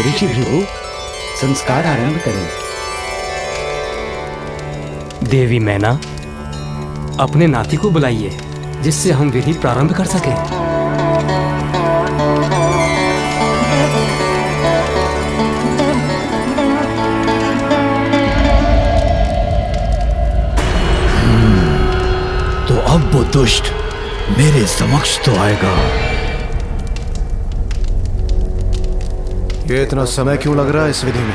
ऋषि भृगु, संस्कार आरंभ करें। देवी मैना, अपने नाती को बुलाइए जिससे हम विधि प्रारंभ कर सकें। तो अब वो दुष्ट मेरे समक्ष तो आएगा। ये इतना समय क्यों लग रहा है इस विधि में?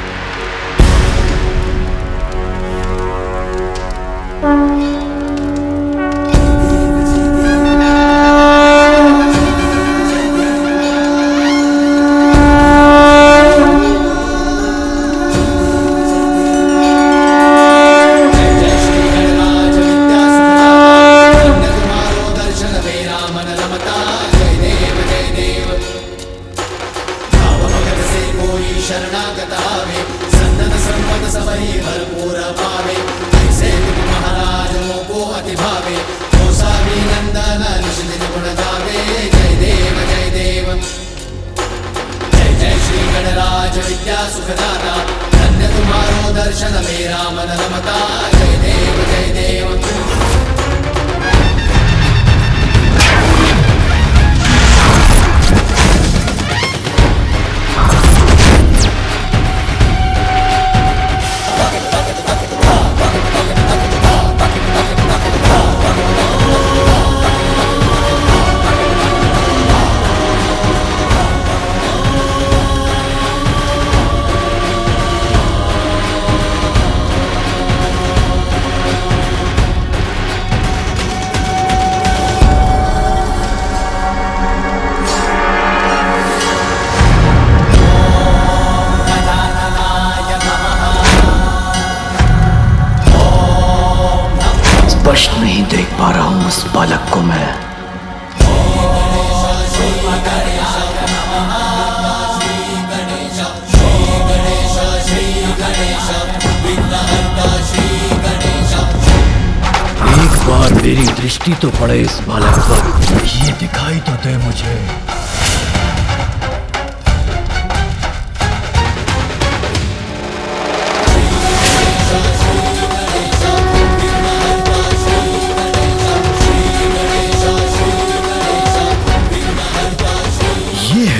स्पष्ट नहीं देख पा रहा हूं उस बालक को मैं। एक बार मेरी दृष्टि तो पड़े इस बालक पर, ये दिखाई तो दे मुझे।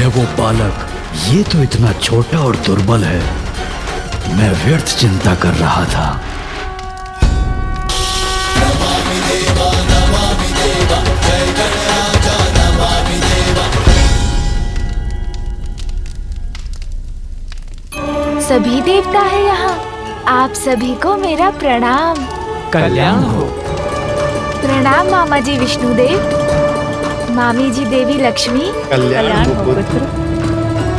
वो बालक, ये तो इतना छोटा और दुर्बल है। मैं व्यर्थ चिंता कर रहा था। सभी देवता है यहाँ, आप सभी को मेरा प्रणाम। कल्याण हो। प्रणाम मामा जी विष्णुदेव, मामी जी देवी लक्ष्मी, कल्याण हो पुत्र।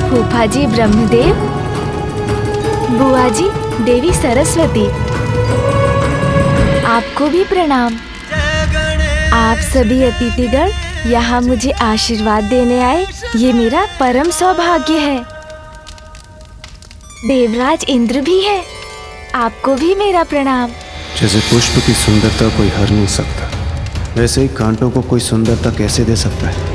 फूफा जी ब्रह्मदेव, बुआ जी देवी सरस्वती, आपको भी प्रणाम। आप सभी अतिथिगण यहाँ मुझे आशीर्वाद देने आए, ये मेरा परम सौभाग्य है। देवराज इंद्र भी है, आपको भी मेरा प्रणाम। जैसे पुष्प की सुंदरता कोई हर नहीं सकता, वैसे ही कांटों को कोई सुंदरता कैसे दे सकता है?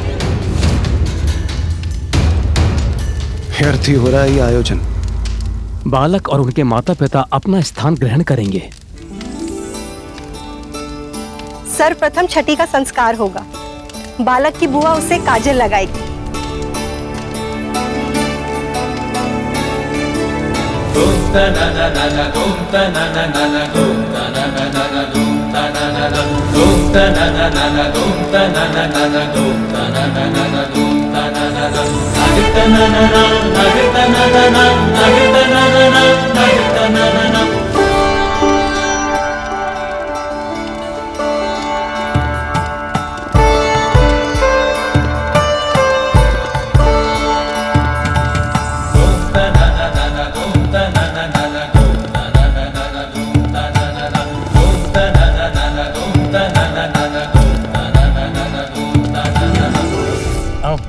व्यर्थ ही हो रहा है ये आयोजन। बालक और उनके माता पिता अपना स्थान ग्रहण करेंगे। सर्वप्रथम छठी का संस्कार होगा। बालक की बुआ उसे काजल लगाएगी।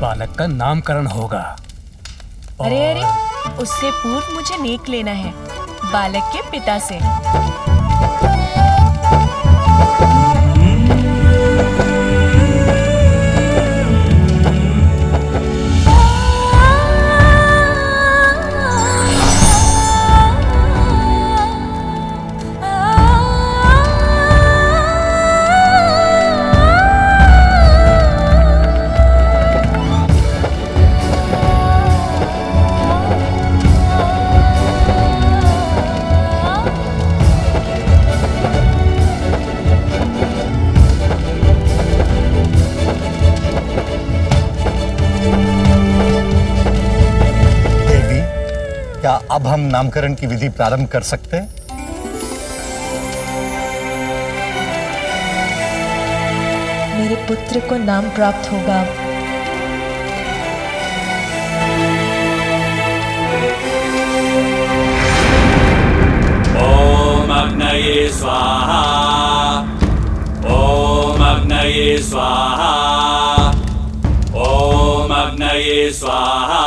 बालक का नामकरण होगा। अरे अरे, उससे पूर्व मुझे नेक लेना है बालक के पिता से। क्या अब हम नामकरण की विधि प्रारंभ कर सकते हैं? मेरे पुत्र को नाम प्राप्त होगा। ओम अग्नये स्वाहा, ओम अग्नये स्वाहा, ओम अग्नये स्वाहा,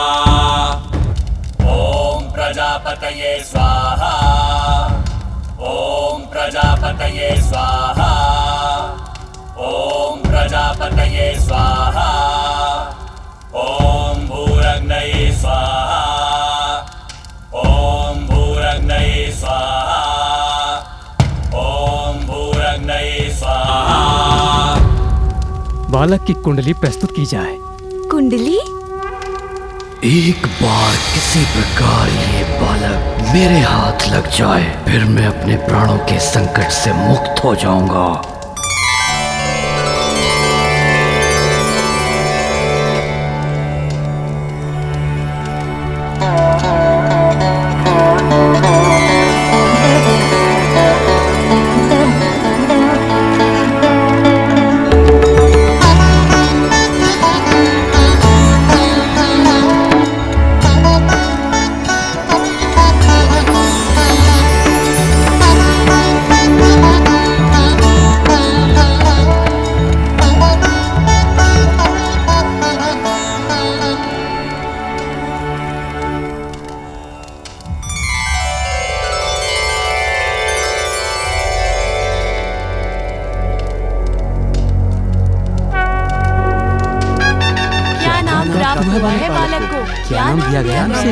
ओम प्रजापतये स्वाहा, ओम प्रजापतये स्वाहा, ओम प्रजापतये स्वाहा, ओम भूरग्नये स्वाहा, ओम भूरग्नये स्वाहा, ओम भूरग्नये स्वाहा। बालक की कुंडली प्रस्तुत की जाए। कुंडली? एक बार किसी प्रकार ये बालक मेरे हाथ लग जाए, फिर मैं अपने प्राणों के संकट से मुक्त हो जाऊंगा। क्या नाम दिया गया उसे?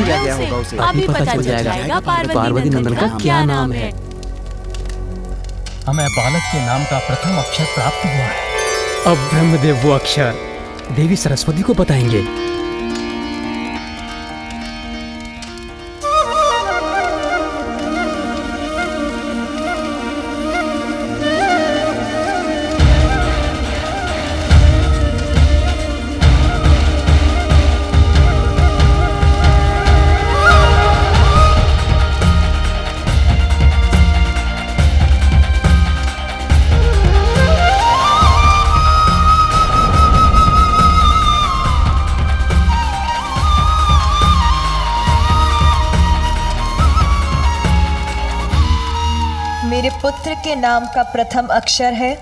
अभी पता चल जाएगा पार्वती नंदन का क्या नाम है। हमें बालक के नाम का प्रथम अक्षर प्राप्त हुआ है। अब ब्रह्मदेव वो अक्षर देवी सरस्वती को बताएंगे। मेरे पुत्र के नाम का प्रथम अक्षर है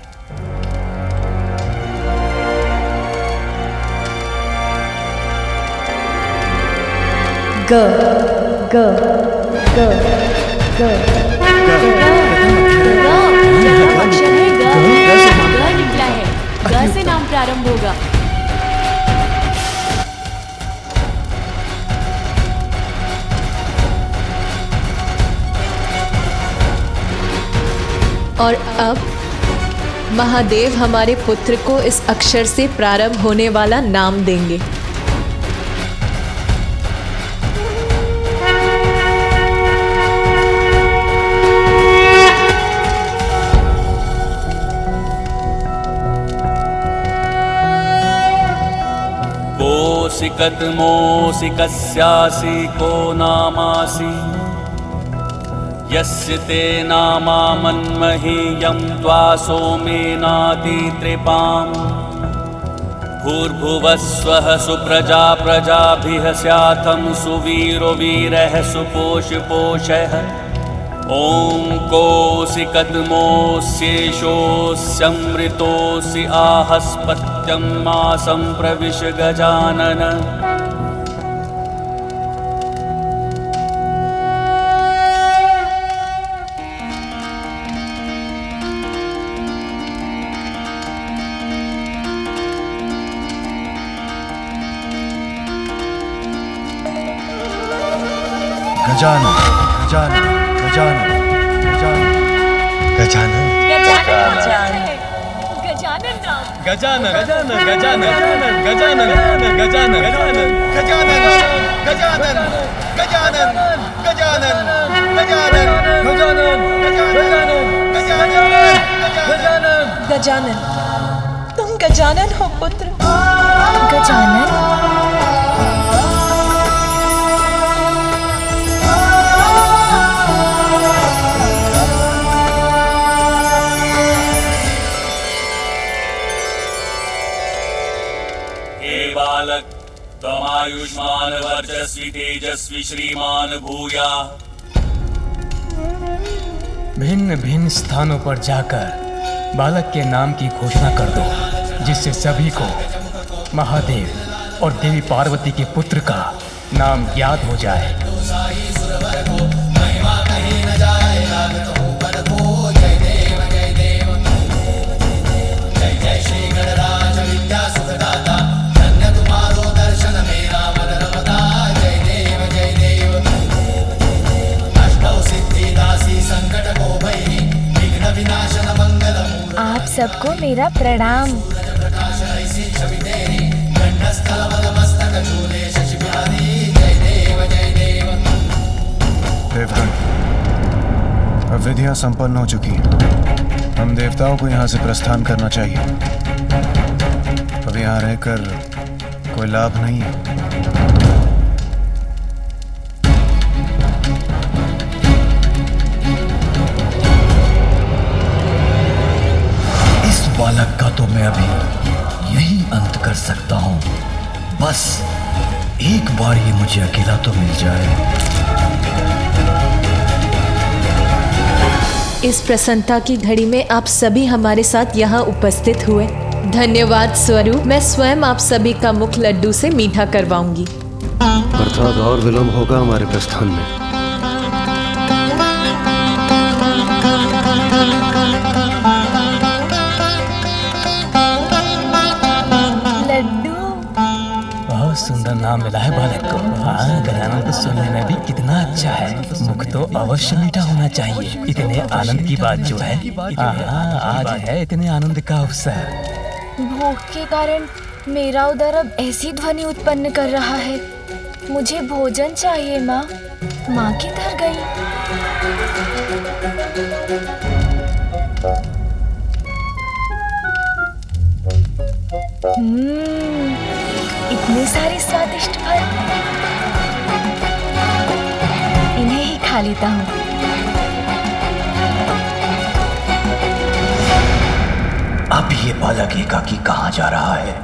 ग। ग ग ग अक्षर है ग। ग निकला है। ग से नाम प्रारंभ होगा। और अब महादेव हमारे पुत्र को इस अक्षर से प्रारंभ होने वाला नाम देंगे। कोसिकत मोसिकस्यासि को नामासि यस्य ते नामा मन्महीयं त्वा सोमेनाति त्रिपाम् भूर्भुवस्वः सुप्रजा प्रजाभिः स्यातं सुवीरो वीरः सुपोषपोषः ॐ कोसिकद्मोऽस्येषोऽस्यमृतोऽसि आहस्पत्यं मासं प्रविश गजानन। गजानन गजानन गजानन गजानन गजानन गजानन गजानन गजानन गजानन गजानन गजानन गजानन गजानन गजानन गजानन गजानन, तुम गजानन हो पुत्र। गजानन? हे बालक त्वमायुष्मान वर्चस्वी तेजस्वी श्रीमान भूया। भिन्न भिन्न स्थानों पर जाकर बालक के नाम की घोषणा कर दो, जिससे सभी को महादेव और देवी पार्वती के पुत्र का नाम याद हो जाए। आप सबको मेरा प्रणाम। देवगण, अब विधियां संपन्न हो चुकी हैं। हम देवताओं को यहाँ से प्रस्थान करना चाहिए। अब यहाँ रहकर कोई लाभ नहीं है। इस बालक का तो मैं अभी यही अंत कर सकता हूँ। बस एक बार ये मुझे अकेला तो मिल जाए। इस प्रसन्नता की घड़ी में आप सभी हमारे साथ यहाँ उपस्थित हुए, धन्यवाद स्वरूप मैं स्वयं आप सभी का मुख लड्डू से मीठा करवाऊंगी। अर्थात और विलंब होगा हमारे प्रस्थान में। लड्डू, बहुत सुंदर नाम मिला है बालक को। हाँ, गजानन को सुनने में भी कितना अच्छा है। मुख तो अवश्य मीठा होना चाहिए। इतने आनंद की बात जो है, आज है इतने आनंद का अवसर। भूख के कारण मेरा उदर अब ऐसी ध्वनि उत्पन्न कर रहा है। मुझे भोजन चाहिए माँ। माँ किधर गई? इतने सारे स्वादिष्ट फल, इन्हें ही खा लेता हूँ। अब ये बालक एकाकी कहाँ जा रहा है?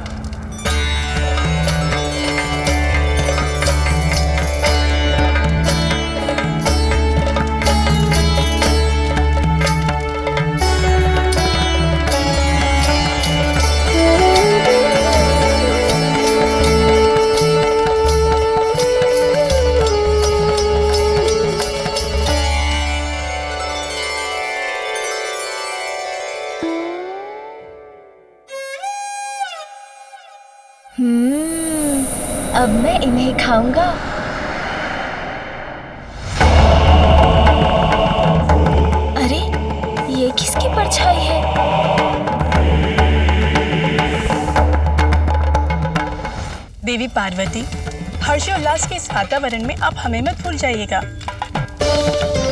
अब मैं इन्हें खाऊंगा। अरे, ये किसकी परछाई है? देवी पार्वती, हर्षोल्लास के इस वातावरण में आप हमें मत भूल जाइएगा।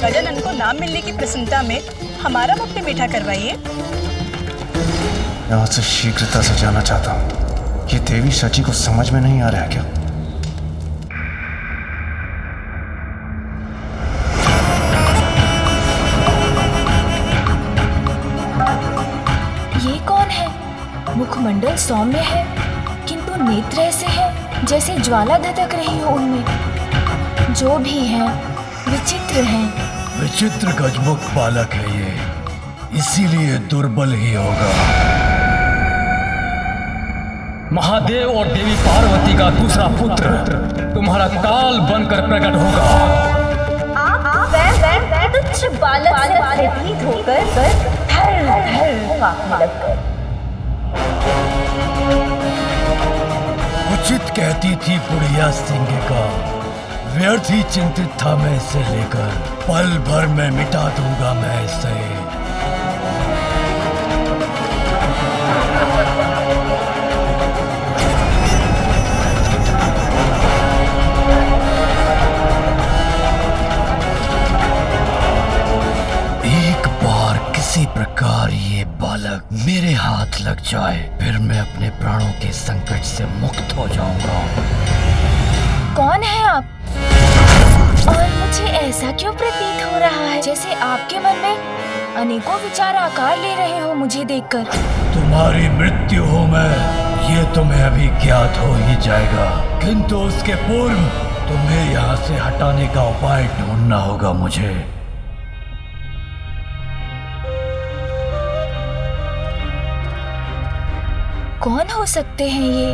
गजानन को नाम मिलने की प्रसन्नता में हमारा मुख भी मीठा करवाइए। मैं आपसे शीघ्रता से जाना चाहता हूँ। ये देवी सची को समझ में नहीं आ रहा है क्या? ये कौन है? मुखमंडल सौम्य है, किंतु नेत्र ऐसे है जैसे ज्वाला धधक रही हो उनमें। जो भी है विचित्र हैं। विचित्र गजमुख बालक है ये, इसीलिए दुर्बल ही होगा। महादेव और देवी पार्वती का दूसरा पुत्र तुम्हारा काल बनकर प्रकट होगा। आप तुच्छ बालक से भयभीत होकर कांपने लगकर। उचित कहती थी बुढ़िया सिंह का, व्यर्थ ही चिंतित था मैं इसे लेकर। पल भर में मिटा दूंगा मैं इसे। किसी प्रकार ये बालक मेरे हाथ लग जाए, फिर मैं अपने प्राणों के संकट से मुक्त हो जाऊंगा। कौन है आप? और मुझे ऐसा क्यों प्रतीत हो रहा है जैसे आपके मन में अनेकों विचार आकार ले रहे हो मुझे देखकर? तुम्हारी मृत्यु हो मैं, ये तुम्हें अभी ज्ञात हो ही जाएगा, किंतु उसके पूर्व तुम्हें यहाँ से हटाने का उपाय ढूंढना होगा मुझे। कौन हो सकते हैं ये?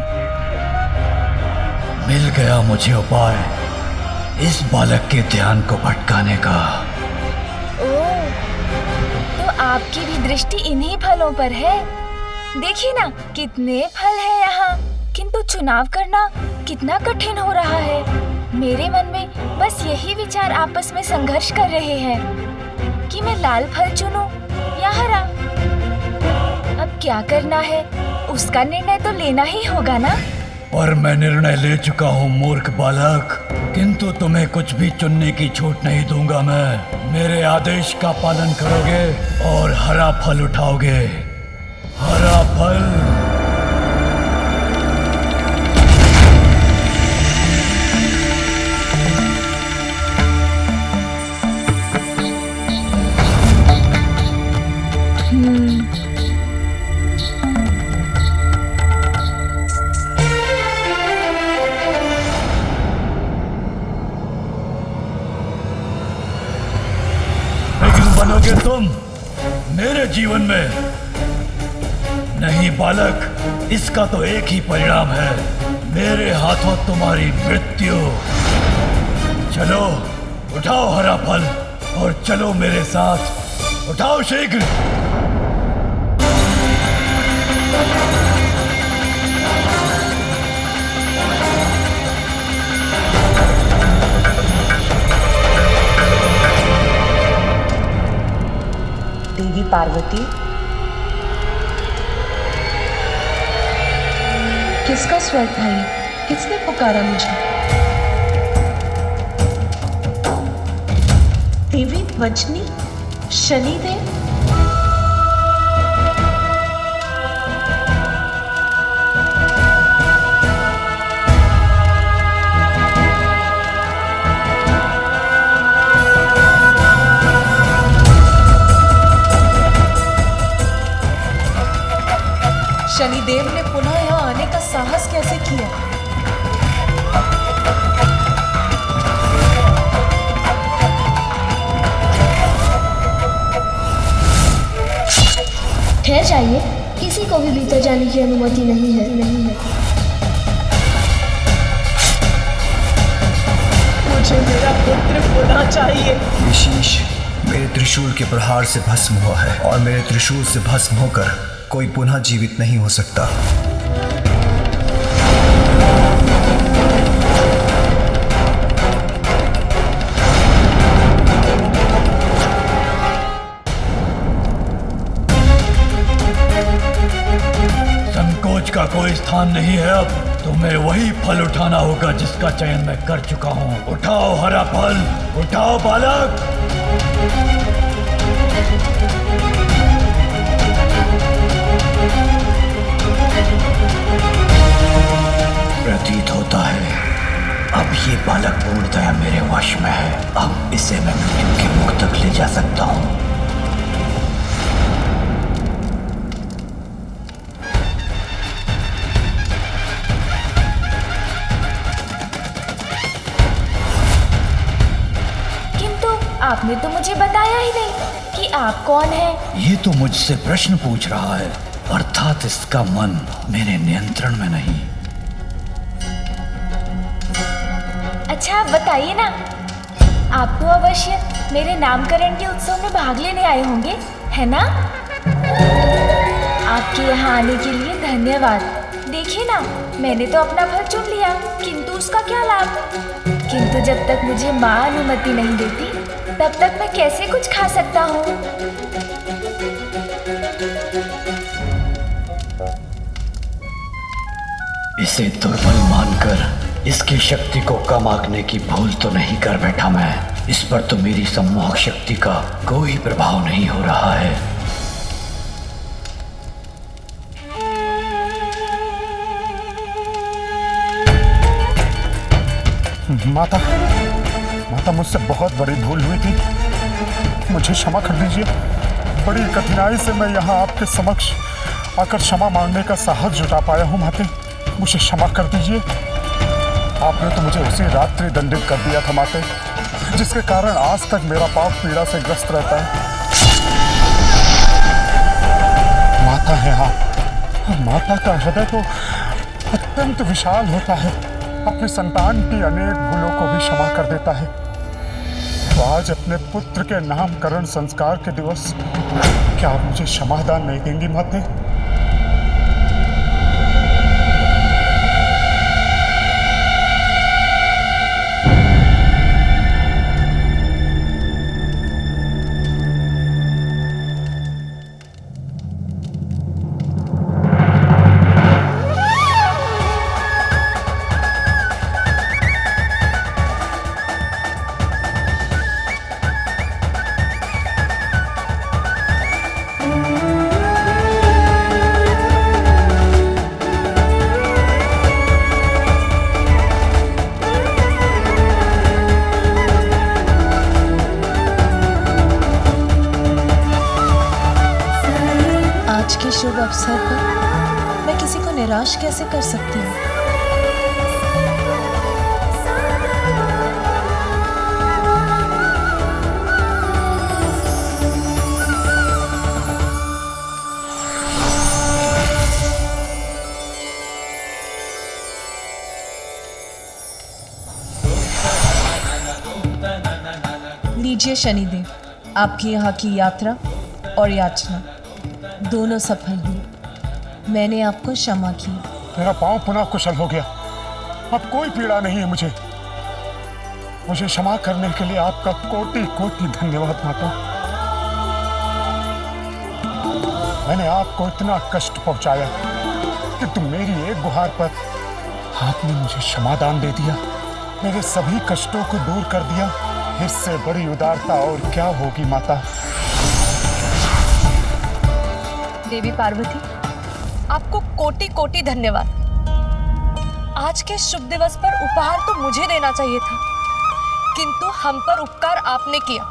मिल गया मुझे उपाय इस बालक के ध्यान को भटकाने का। ओह, तो आपकी भी दृष्टि इन्हीं फलों पर है। देखिए ना कितने फल है यहाँ, किंतु चुनाव करना कितना कठिन हो रहा है। मेरे मन में बस यही विचार आपस में संघर्ष कर रहे हैं कि मैं लाल फल चुनूं या हरा। अब क्या करना है, उसका निर्णय तो लेना ही होगा ना। पर मैं निर्णय ले चुका हूँ मूर्ख बालक, किंतु तुम्हें कुछ भी चुनने की छूट नहीं दूंगा मैं। मेरे आदेश का पालन करोगे और हरा फल उठाओगे। हरा फल। बनोगे तुम मेरे जीवन में। नहीं बालक, इसका तो एक ही परिणाम है, मेरे हाथों तुम्हारी मृत्यु। चलो उठाओ हरा फल और चलो मेरे साथ। उठाओ शीघ्र। देवी पार्वती, किसका स्वर था ये? किसने पुकारा मुझे? देवी वजनी, शनिदेव। शनिदेव ने पुनः यहाँ आने का साहस कैसे किया? ठहर जाइए, किसी को भी भीतर जाने की अनुमति नहीं है। मुझे मेरा पुत्र पुनः चाहिए। ये शीश मेरे त्रिशूल के प्रहार से भस्म हुआ है और मेरे त्रिशूल से भस्म होकर कोई पुनः जीवित नहीं हो सकता। संकोच का कोई स्थान नहीं है। अब तुम्हें वही फल उठाना होगा जिसका चयन मैं कर चुका हूँ। उठाओ हरा फल, उठाओ बालक। प्रतीत होता है अब ये बालक पूर्णतः मेरे वश में है। अब इसे मैं मृत्यु के मुख तक ले जा सकता हूँ। किंतु आपने तो मुझे बताया ही नहीं कि आप कौन हैं। ये तो मुझसे प्रश्न पूछ रहा है, अर्थात इसका मन मेरे नियंत्रण में नहीं। अच्छा आप बताइए ना, आप तो अवश्य मेरे नामकरण के उत्सव में भाग लेने आए होंगे, है ना? आपके यहाँ आने के लिए धन्यवाद। देखिए ना, मैंने तो अपना फल चुन लिया, किंतु उसका क्या लाभ? किंतु जब तक मुझे माँ अनुमति नहीं देती, तब तक मैं कैसे कुछ खा सकता हूँ? इसे दुर्बल मानकर इसकी शक्ति को कम आंकने की भूल तो नहीं कर बैठा मैं। इस पर तो मेरी सम्मोहक शक्ति का कोई प्रभाव नहीं हो रहा है। माता मुझसे बहुत बड़ी भूल हुई थी, मुझे क्षमा कर दीजिए। बड़ी कठिनाई से मैं यहाँ आपके समक्ष आकर क्षमा मांगने का साहस जुटा पाया हूँ माते। मुझे क्षमा कर दीजिए। आपने तो मुझे उसी रात्रि दंडित कर दिया था माते, जिसके कारण आज तक मेरा पाप पीड़ा से ग्रस्त रहता है। माता है आप, और माता का हृदय तो अत्यंत विशाल होता है, अपनी संतान की अनेक भूलों को भी क्षमा कर देता है। तो आज अपने पुत्र के नामकरण संस्कार के दिवस क्या आप मुझे क्षमादान नहीं देंगी माते? आज के शुभ अवसर पर मैं किसी को निराश कैसे कर सकती हूँ? लीजिए शनिदेव, आपकी यहाँ की यात्रा और याचना दोनों सफल हुई। मैंने आपको क्षमा की। मेरा पांव पुनः कुशल हो गया। अब कोई पीड़ा नहीं है मुझे। मुझे क्षमा करने के लिए आपका कोटि कोटि धन्यवाद माता। मैंने आपको इतना कष्ट पहुंचाया कि तुम मेरी एक गुहार पर आपने मुझे क्षमादान दे दिया, मेरे सभी कष्टों को दूर कर दिया। इससे बड़ी उदारता और क्या होगी माता। देवी पार्वती, आपको कोटि कोटि धन्यवाद। आज के शुभ दिवस पर उपहार तो मुझे देना चाहिए था, किंतु हम पर उपकार आपने किया।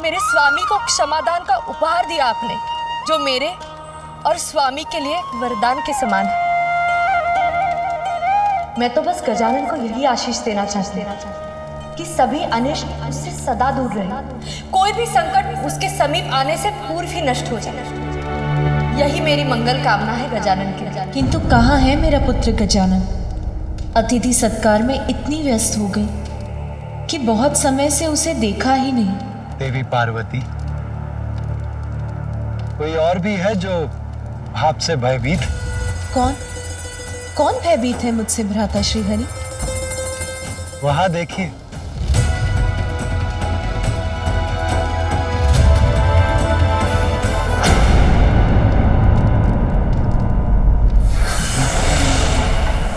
मेरे स्वामी को क्षमादान का उपहार दिया आपने, जो मेरे और स्वामी के लिए वरदान के समान है। मैं तो बस गजानन को यही आशीष देना चाहती हूँ कि सभी अनिष्ट उससे सदा दूर रहे। कोई भी संकट उसके समीप आने से पूर्व ही नष्ट हो जाए, यही मेरी मंगल कामना है गजानन की। किंतु कहाँ है मेरा पुत्र गजानन? अतिथि सत्कार में इतनी व्यस्त हो गई कि बहुत समय से उसे देखा ही नहीं। देवी पार्वती, कोई और भी है जो आपसे भयभीत? कौन कौन भयभीत है मुझसे भ्राता श्रीहरि? वहां देखिए।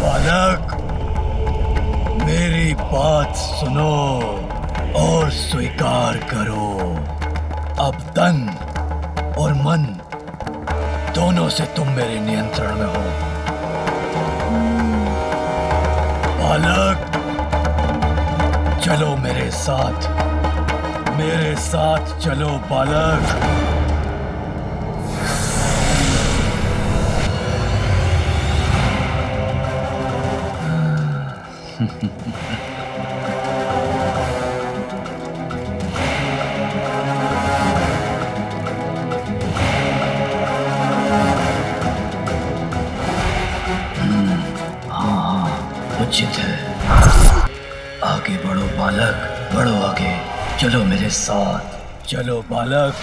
बालक, मेरी बात सुनो और स्वीकार करो। अब तन और मन दोनों से तुम मेरे नियंत्रण में हो। बालक, चलो मेरे साथ चलो बालक। उचित है। आगे बढ़ो बालक, बढ़ो आगे। चलो मेरे साथ, चलो बालक।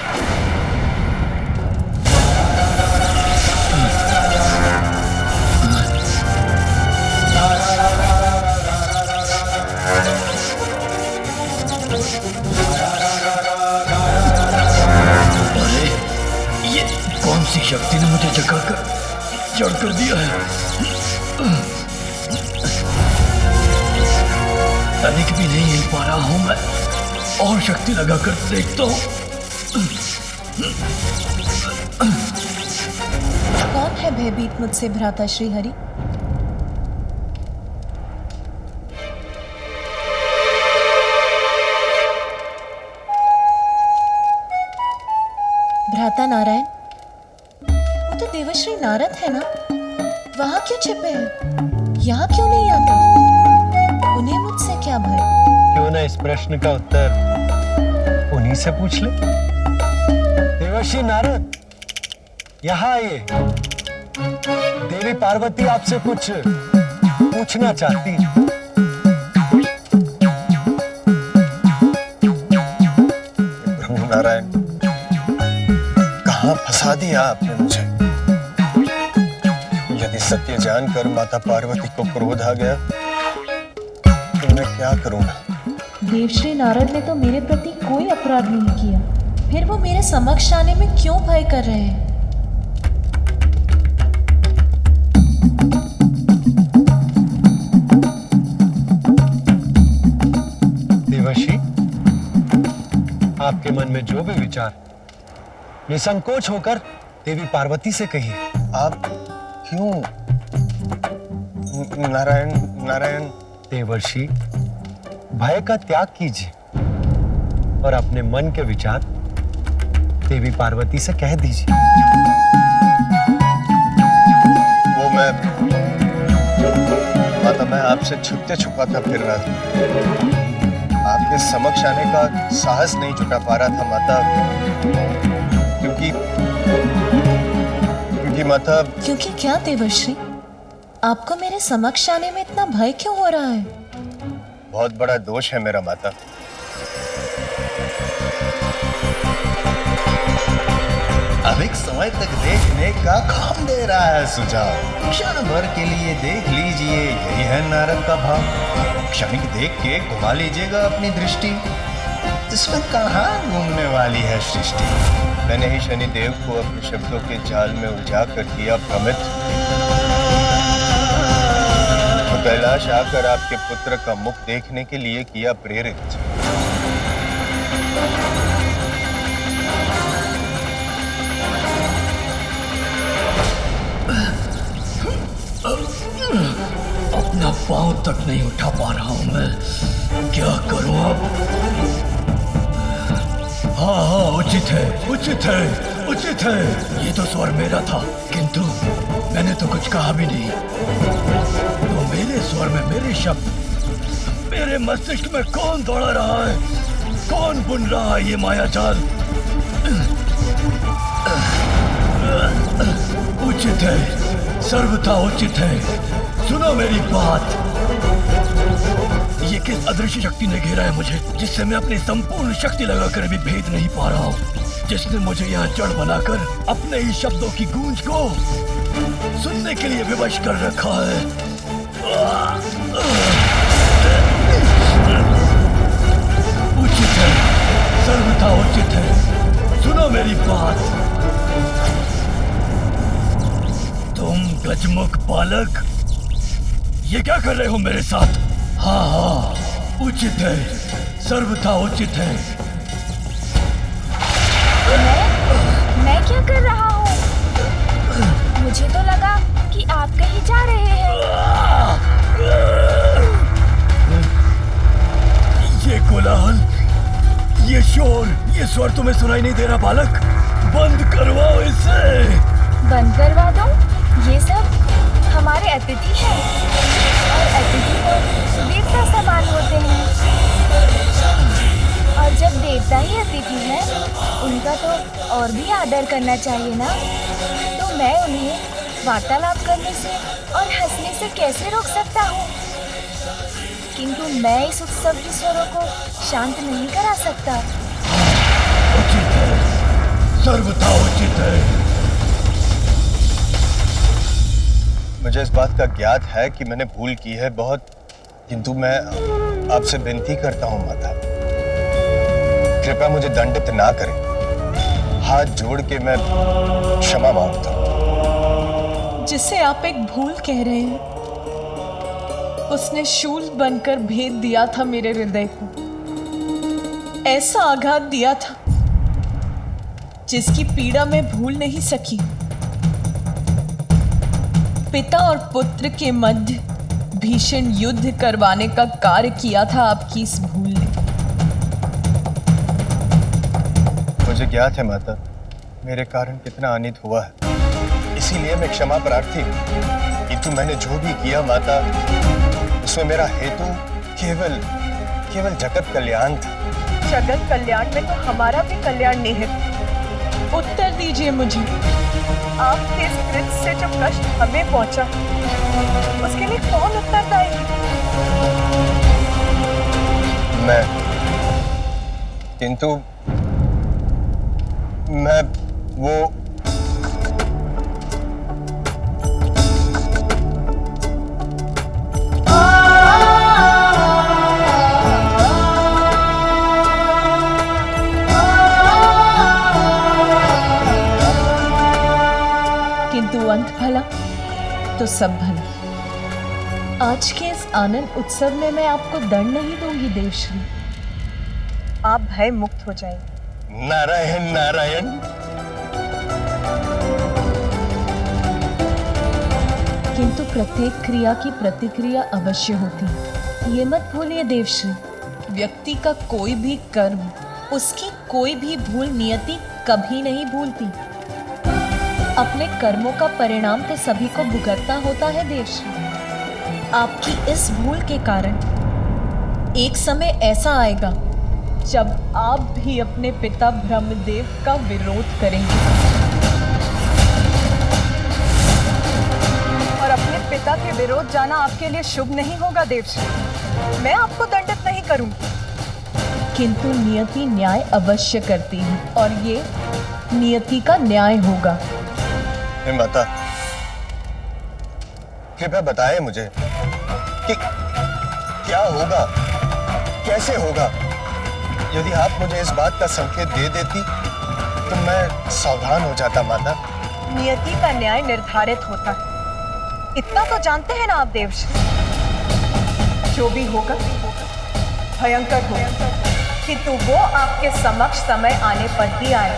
अरे ये कौन सी शक्ति ने मुझे जड़ कर दिया है? तनिक भी नहीं हिल पा रहा हूं मैं, और शक्ति लगाकर देखता हूं। कौन है भयभीत मुझसे भ्राता श्रीहरि? भ्राता नारायण, वो तो देवश्री नारद है ना, वहाँ क्यों छिपे हैं? यहाँ क्यों नहीं आते? उन्हें मुझसे क्या भय? क्यों ना इस प्रश्न का उत्तर उन्हीं से पूछ ले। देवर्षि नारद, यहाँ आइए। देवी पार्वती आपसे कुछ पूछना चाहती है। प्रभु नारायण, कहाँ फंसा दिया आपने मुझे? यदि सत्य जानकर माता पार्वती को क्रोध आ गया तो मैं क्या करूंगा? देवश्री नारद ने तो मेरे प्रति कोई अपराध नहीं किया, फिर वो मेरे समक्ष आने में क्यों भय कर रहे हैं? देवर्षि, आपके मन में जो भी विचार, निसंकोच होकर देवी पार्वती से कहिए। आप क्यों? नारायण नारायण। देवर्षि, भय का त्याग कीजिए और अपने मन के विचार देवी पार्वती से कह दीजिए। वो माता, मैं आपसे छुपते छुपाता फिर रहा था। आपके समक्ष आने का साहस नहीं जुटा पा रहा था माता, क्योंकि माता। क्योंकि क्या देवर्षि? आपको मेरे समक्ष आने में इतना भय क्यों हो रहा है? बहुत बड़ा दोष है मेरा माता। अधिक समय तक देखने का कौन दे रहा है सुझाव? क्षण भर के लिए देख लीजिए, यही है नारद का भाव। क्षणिक देख के घुमा लीजिएगा अपनी दृष्टि, इसमें कहाँ घूमने वाली है सृष्टि। मैंने ही शनिदेव को अपने शब्दों के जाल में उलझा कर किया भ्रमित, तो कैलाश आकर आपके पुत्र का मुख देखने के लिए किया प्रेरित। अपना पांव तक नहीं उठा पा रहा हूं मैं, क्या करूं अब? हाँ, उचित है, उचित है, उचित है। ये तो स्वर मेरा था, किंतु मैंने तो कुछ कहा भी नहीं। तो मेरे स्वर में मेरे शब्द, मेरे मस्तिष्क में कौन दौड़ा रहा है? कौन बुन रहा है ये माया जाल? उचित है, सर्वथा उचित है। सुनो मेरी बात। ये किस अदृश्य शक्ति ने घेरा है मुझे, जिससे मैं अपनी संपूर्ण शक्ति लगाकर भी भेद नहीं पा रहा हूँ, जिसने मुझे यहाँ जड़ बनाकर अपने ही शब्दों की गूंज को सुनने के लिए विवश कर रखा है। उचित है, सर्वथा उचित है। सुनो मेरी बात। तुम गजमुख बालक, ये क्या कर रहे हो मेरे साथ? हाँ, उचित है, सर्वथा उचित है। मैं क्या कर रहा हूँ? मुझे तो लगा कि आप कहीं जा रहे हैं। ये कोलाहल, ये शोर, ये स्वर तुम्हें सुनाई नहीं दे रहा बालक? बंद करवाओ इसे। बंद करवा दो? ये सब हमारे अतिथि हैं और अतिथि तो देवता समान होते हैं, और जब देवता ही अतिथि है उनका तो और भी आदर करना चाहिए ना। तो मैं उन्हें वार्तालाप करने से और हंसने से कैसे रोक सकता हूँ? किंतु मैं इस उत्सव के स्वरों को शांत नहीं करा सकता। उचित है, सर्वथा उचित है। मुझे इस बात का ज्ञात है कि मैंने भूल की है बहुत, किंतु मैं आपसे विनती करता हूँ माता, कृपया मुझे दंडित ना करें। हाथ जोड़ के मैं क्षमा मांगता हूँ। जिसे आप एक भूल कह रहे हैं, उसने शूल बनकर भेद दिया था मेरे हृदय को। ऐसा आघात दिया था जिसकी पीड़ा मैं भूल नहीं सकी। पिता और पुत्र के मध्य भीषण युद्ध करवाने का कार्य किया था आपकी इस भूल ने। मुझे ज्ञात है माता, मेरे कारण कितना अनित हुआ है। इसीलिए मैं क्षमा प्रार्थी हूँ। किंतु मैंने जो भी किया माता, उसमें मेरा हेतु केवल जगत कल्याण था। जगत कल्याण में तो हमारा भी कल्याण निहित। उत्तर दीजिए मुझे, आपके इस कृत्य से जो कष्ट हमें पहुंचा, उसके लिए कौन उत्तरदायी है? मैं, किंतु मैं वो किंतु अंत भला तो सब भला। आज के इस आनंद उत्सव में मैं आपको दंड नहीं दूंगी देवश्री, आप भय मुक्त हो जाएंगे। नारायण नारायण। किंतु प्रत्येक क्रिया की प्रतिक्रिया अवश्य होती है, ये मत भूलिए देवश्री। व्यक्ति का कोई भी कर्म, उसकी कोई भी भूल नियति कभी नहीं भूलती। अपने कर्मों का परिणाम तो सभी को भुगतना होता है देवश्री। आपकी इस भूल के कारण एक समय ऐसा आएगा जब आप भी अपने पिता ब्रह्मदेव का विरोध करेंगे और अपने पिता के विरोध जाना आपके लिए शुभ नहीं होगा देवश्री। मैं आपको दंडित नहीं करूंगी, किंतु नियति न्याय अवश्य करती है और ये नियति का न्याय होगा। हे माता, कृपया बताएं मुझे कि क्या होगा, कैसे होगा। यदि आप मुझे इस बात का संकेत दे देती तो मैं सावधान हो जाता माता। नियति का न्याय निर्धारित होता है, इतना तो जानते हैं ना आप देवश्री। जो भी होगा भयंकर होगा, किंतु वो आपके समक्ष समय आने पर ही आए।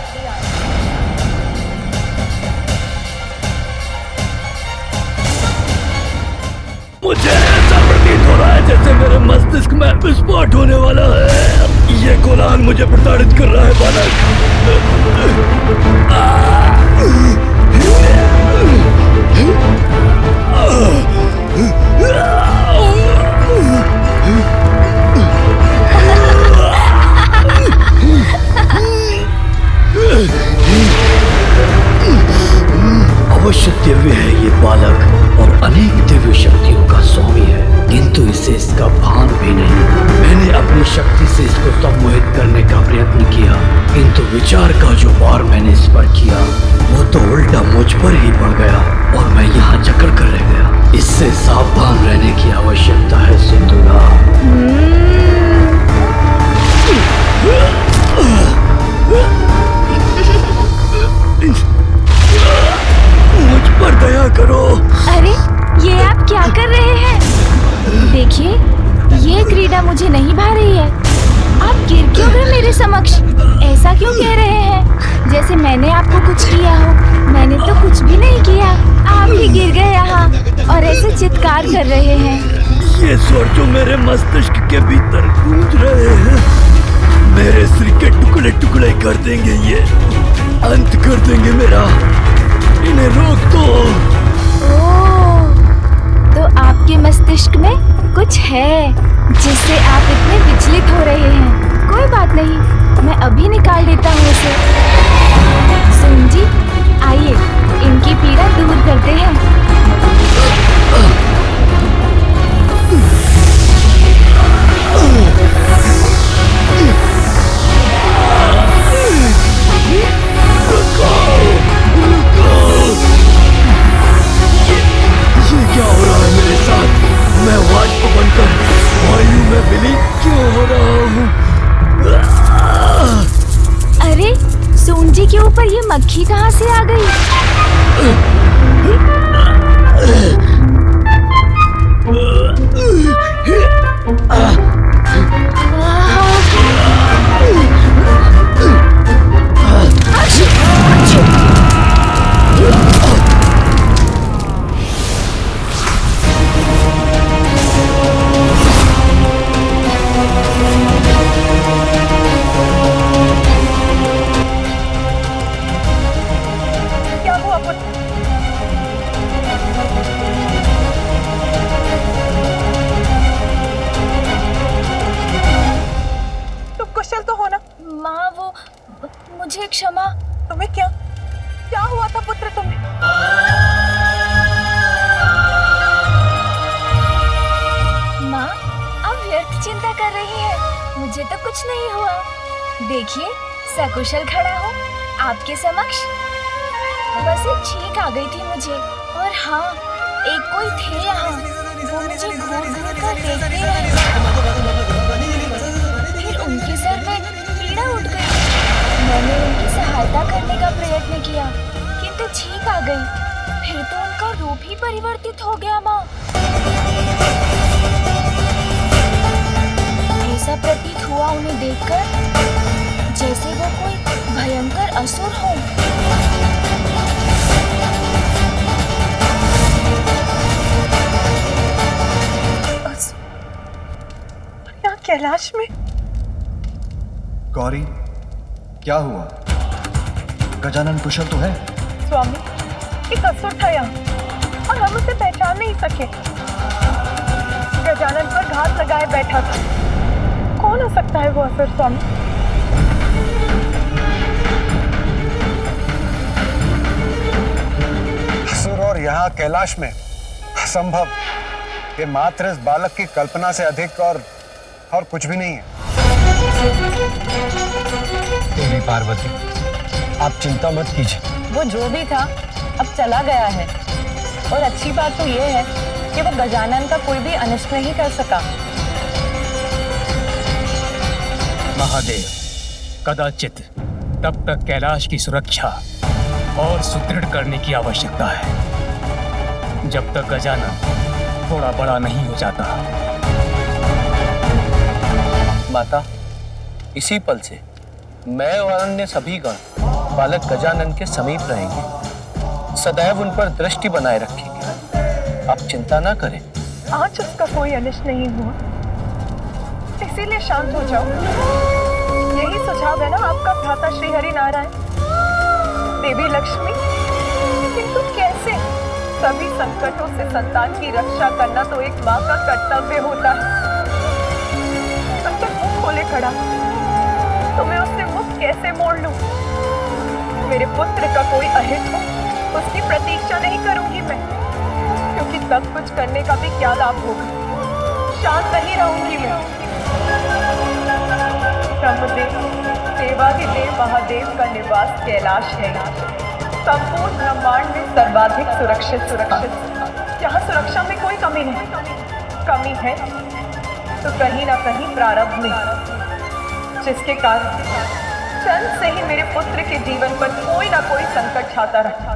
मुझे ऐसा प्रतीत हो रहा है जैसे मेरे मस्तिष्क में विस्फोट होने वाला है। ये गोलान मुझे प्रताड़ित कर रहा है बालक। अवश्य दिव्य है ये बालक और अनेक दिव्य शक्तियों का स्वामी है, किंतु इसे इसका भान भी नहीं। मैंने अपनी शक्ति से इसको सम्मोहित करने का प्रयत्न किया, किंतु विचार का जो वार मैंने इस पर किया वो तो उल्टा मुझ पर ही पड़ गया और मैं यहाँ जकड़ कर रह गया। इससे सावधान रहने की आवश्यकता है सिंधुरा। मुझ पर दया करो। अरे ये आप क्या कर रहे हैं? देखिए, ये क्रीड़ा मुझे नहीं भा रही है। आप गिर क्यों गए मेरे समक्ष? ऐसा क्यों कह रहे हैं जैसे मैंने आपको कुछ किया हो? मैंने तो कुछ भी नहीं किया, आप ही गिर गए यहाँ और ऐसे चित्कार कर रहे हैं। ये स्वर जो मेरे मस्तिष्क के भीतर गूंज रहे हैं मेरे सिर के टुकड़े टुकड़े कर देंगे, ये अंत कर देंगे मेरा। इन्हें रोक दो। ओह, तो आपके मस्तिष्क में कुछ है जिससे आप इतने विचलित हो रहे हैं। कोई बात नहीं, मैं अभी निकाल देता हूँ उसे। सुन जी, आइए इनकी पीड़ा दूर करते हैं। ये क्या हो रहा है मेरे साथ? मैं वाष्प बनकर वायु में विलीन क्यों हो रहा हूँ? अरे सोन जी के ऊपर ये मक्खी कहाँ से आ गई? क्या हुआ? तो कुछ नहीं हुआ। देखिए, सकुशल खड़ा हूँ आपके समक्ष। बस एक छींक आ गई थी मुझे, और हाँ, एक कोई थे यहाँ, वो मुझे घूर घूर कर देखते रहे। फिर उनके सर में पीड़ा उठ गई। मैंने उनकी सहायता करने का प्रयत्न किया, किंतु छींक आ गई। फिर तो उनका रूप ही परिवर्तित हो गया माँ। ऐसा प्रतीत हुआ उन्हें देखकर जैसे वो कोई भयंकर असुर हो। यहाँ कैलाश में? गौरी, क्या हुआ? गजानन कुशल तो है? स्वामी, एक असुर था यहाँ और हम उसे पहचान नहीं सके। गजानन पर घात लगाए बैठा था। कौन हो सकता है वो असुर स्वामी? असुर और यहाँ कैलाश में? असंभव। ये मात्र इस बालक की कल्पना से अधिक और कुछ भी नहीं है। देवी पार्वती, आप चिंता मत कीजिए। वो जो भी था अब चला गया है, और अच्छी बात तो ये है कि वो गजानन का कोई भी अनिष्ट नहीं कर सका। महादेव, कदाचित तब तक कैलाश की सुरक्षा और सुदृढ़ करने की आवश्यकता है जब तक गजानन थोड़ा बड़ा नहीं हो जाता। माता, इसी पल से मैं और अन्य सभी गण बालक गजानन के समीप रहेंगे, सदैव उन पर दृष्टि बनाए रखेंगे। आप चिंता ना करें। आज उसका कोई अनिष्ट नहीं हुआ, इसीलिए शांत हो जाओ। यही सुझाव है ना आपका भ्राता श्री हरि नारायण, देवी लक्ष्मी। किंतु कैसे? सभी संकटों से संतान की रक्षा करना तो एक माँ का कर्तव्य होता है। संकट मुख खोले खड़ा, तो मैं उससे मुख कैसे मोड़ लूं? मेरे पुत्र का कोई अहित हो, उसकी प्रतीक्षा नहीं करूंगी मैं, क्योंकि सब कुछ करने का भी क्या लाभ होगा। शांत नहीं रहूंगी मैं। ब्रह्मदेव, देवाधिदेव महादेव का निवास कैलाश है। संपूर्ण ब्रह्मांड में सर्वाधिक सुरक्षित। यहाँ सुरक्षा में कोई कमी नहीं। कमी है तो कहीं ना कहीं प्रारब्ध में, जिसके कारण जन्म से ही मेरे पुत्र के जीवन पर कोई ना कोई संकट छाता रहा।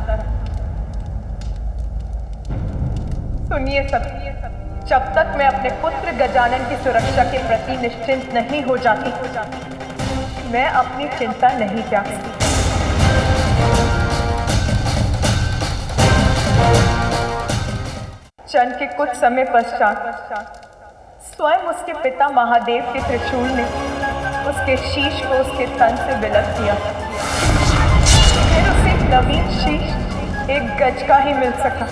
सुनिए सब, जब तक मैं अपने पुत्र गजानन की सुरक्षा के प्रति निश्चिंत नहीं हो जाती, मैं अपनी चिंता नहीं त्यागती। क्षण के कुछ समय पश्चात स्वयं उसके पिता महादेव के त्रिशूल ने उसके शीश को उसके तन से विलग दिया। फिर उसे एक नवीन शीश एक गज का ही मिल सका।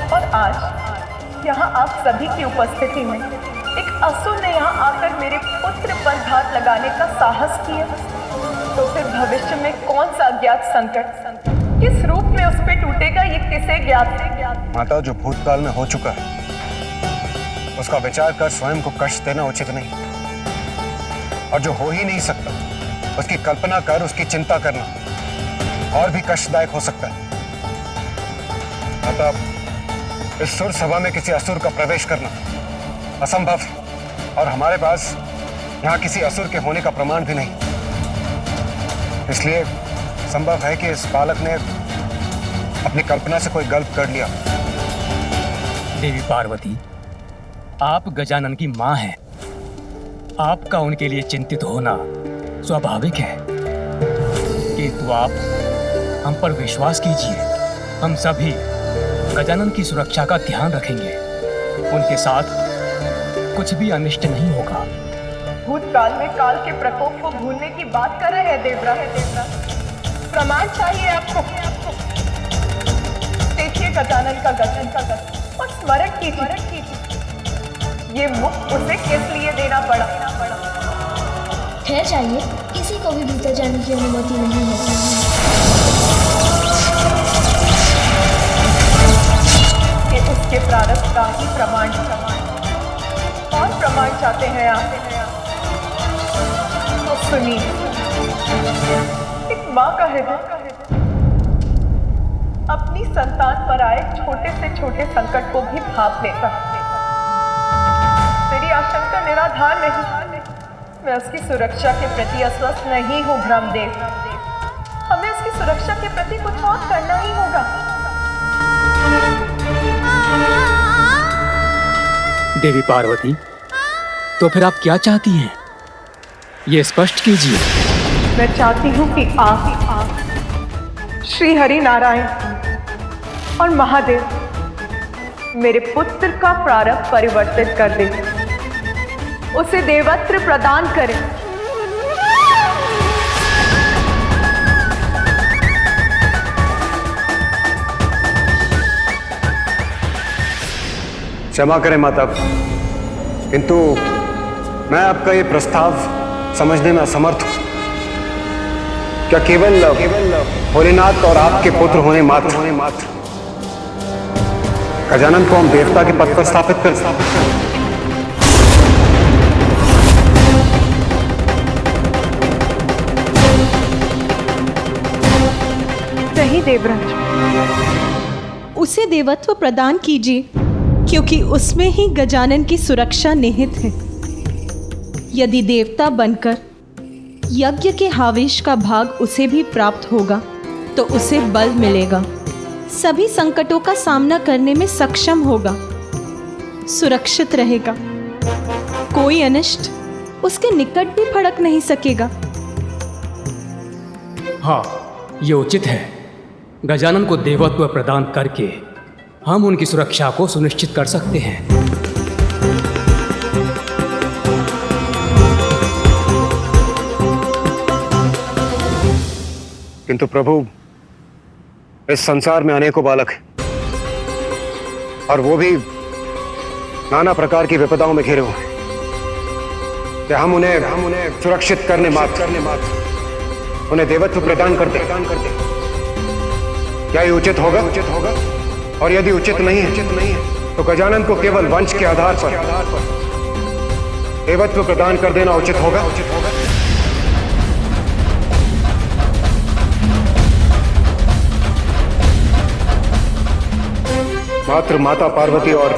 और आज यहाँ आप सभी की उपस्थिति में एक असुर ने यहाँ आकर मेरे पुत्र पर घात लगाने का साहस किया, तो फिर भविष्य में कौन सा अज्ञात संकट किस रूप में उस पे टूटेगा, ये किसे ज्ञात है? माता, जो भूतकाल में हो चुका है उसका विचार कर स्वयं को कष्ट देना उचित नहीं, और जो हो ही नहीं सकता उसकी कल्पना कर उसकी चिंता करना और भी कष्टदायक हो सकता है। माता, इस सुर सभा में किसी असुर का प्रवेश करना असंभव है, और हमारे पास यहाँ किसी असुर के होने का प्रमाण भी नहीं। इसलिए संभव है कि इस बालक ने अपनी कल्पना से कोई गलत कर लिया। देवी पार्वती, आप गजानन की मां हैं। आपका उनके लिए चिंतित होना स्वाभाविक है, किंतु आप हम पर विश्वास कीजिए। हम सभी गजानन की सुरक्षा का ध्यान रखेंगे। उनके साथ कुछ भी अनिष्ट नहीं होगा। भूतकाल में काल के प्रकोप को भूलने की बात कर रहे हैं देवराज। प्रमाण चाहिए आपको। देखिए गजानन का गठन और स्मरण कीजिए, ये मुख उसे किस लिए देना पड़ा। ठहर जाइए, किसी को भी भीतर जाने की अनुमति नहीं है। ये उसके प्रारब्ध का ही प्रमाण। और कौन प्रमाण चाहते हैं आप? तो सुनिए, एक माँ का हृदय अपनी संतान पर आए छोटे से छोटे संकट को भी भाप लेता है। मेरी आशंका निराधार नहीं, मैं उसकी सुरक्षा के प्रति अस्वस्थ नहीं हूँ ब्रह्मदेव। हमें उसकी सुरक्षा के प्रति कुछ और करना ही होगा। देवी पार्वती, तो फिर आप क्या चाहती हैं? ये स्पष्ट कीजिए। मैं चाहती हूँ कि आप श्री हरि नारायण और महादेव मेरे पुत्र का प्रारब्ध परिवर्तित कर दें, उसे देवत्र प्रदान करें। क्षमा करें माता, किंतु मैं आपका ये प्रस्ताव समझने में असमर्थ हूं। क्या केवल भोलेनाथ और आपके पुत्र होने मात्र गजानन को हम देवता के पद पर स्थापित कर नहीं देवराज, उसे देवत्व प्रदान कीजिए, क्योंकि उसमें ही गजानन की सुरक्षा निहित है। यदि देवता बनकर यज्ञ के हावेश का भाग उसे भी प्राप्त होगा तो उसे बल मिलेगा, सभी संकटों का सामना करने में सक्षम होगा, सुरक्षित रहेगा, कोई अनिष्ट उसके निकट भी फड़क नहीं सकेगा। हाँ, ये उचित है। गजानन को देवत्व प्रदान करके हम उनकी सुरक्षा को सुनिश्चित कर सकते हैं। किंतु प्रभु, इस संसार में अनेकों बालक हैं और वो भी नाना प्रकार की विपदाओं में घिरे हुए हैं। क्या हम उन्हें सुरक्षित करने मात्र उन्हें देवत्व प्रदान करते क्या ये उचित होगा? और यदि उचित नहीं है तो गजानन को केवल वंश के आधार पर देवत्व प्रदान कर देना उचित होगा। मात्र माता पार्वती और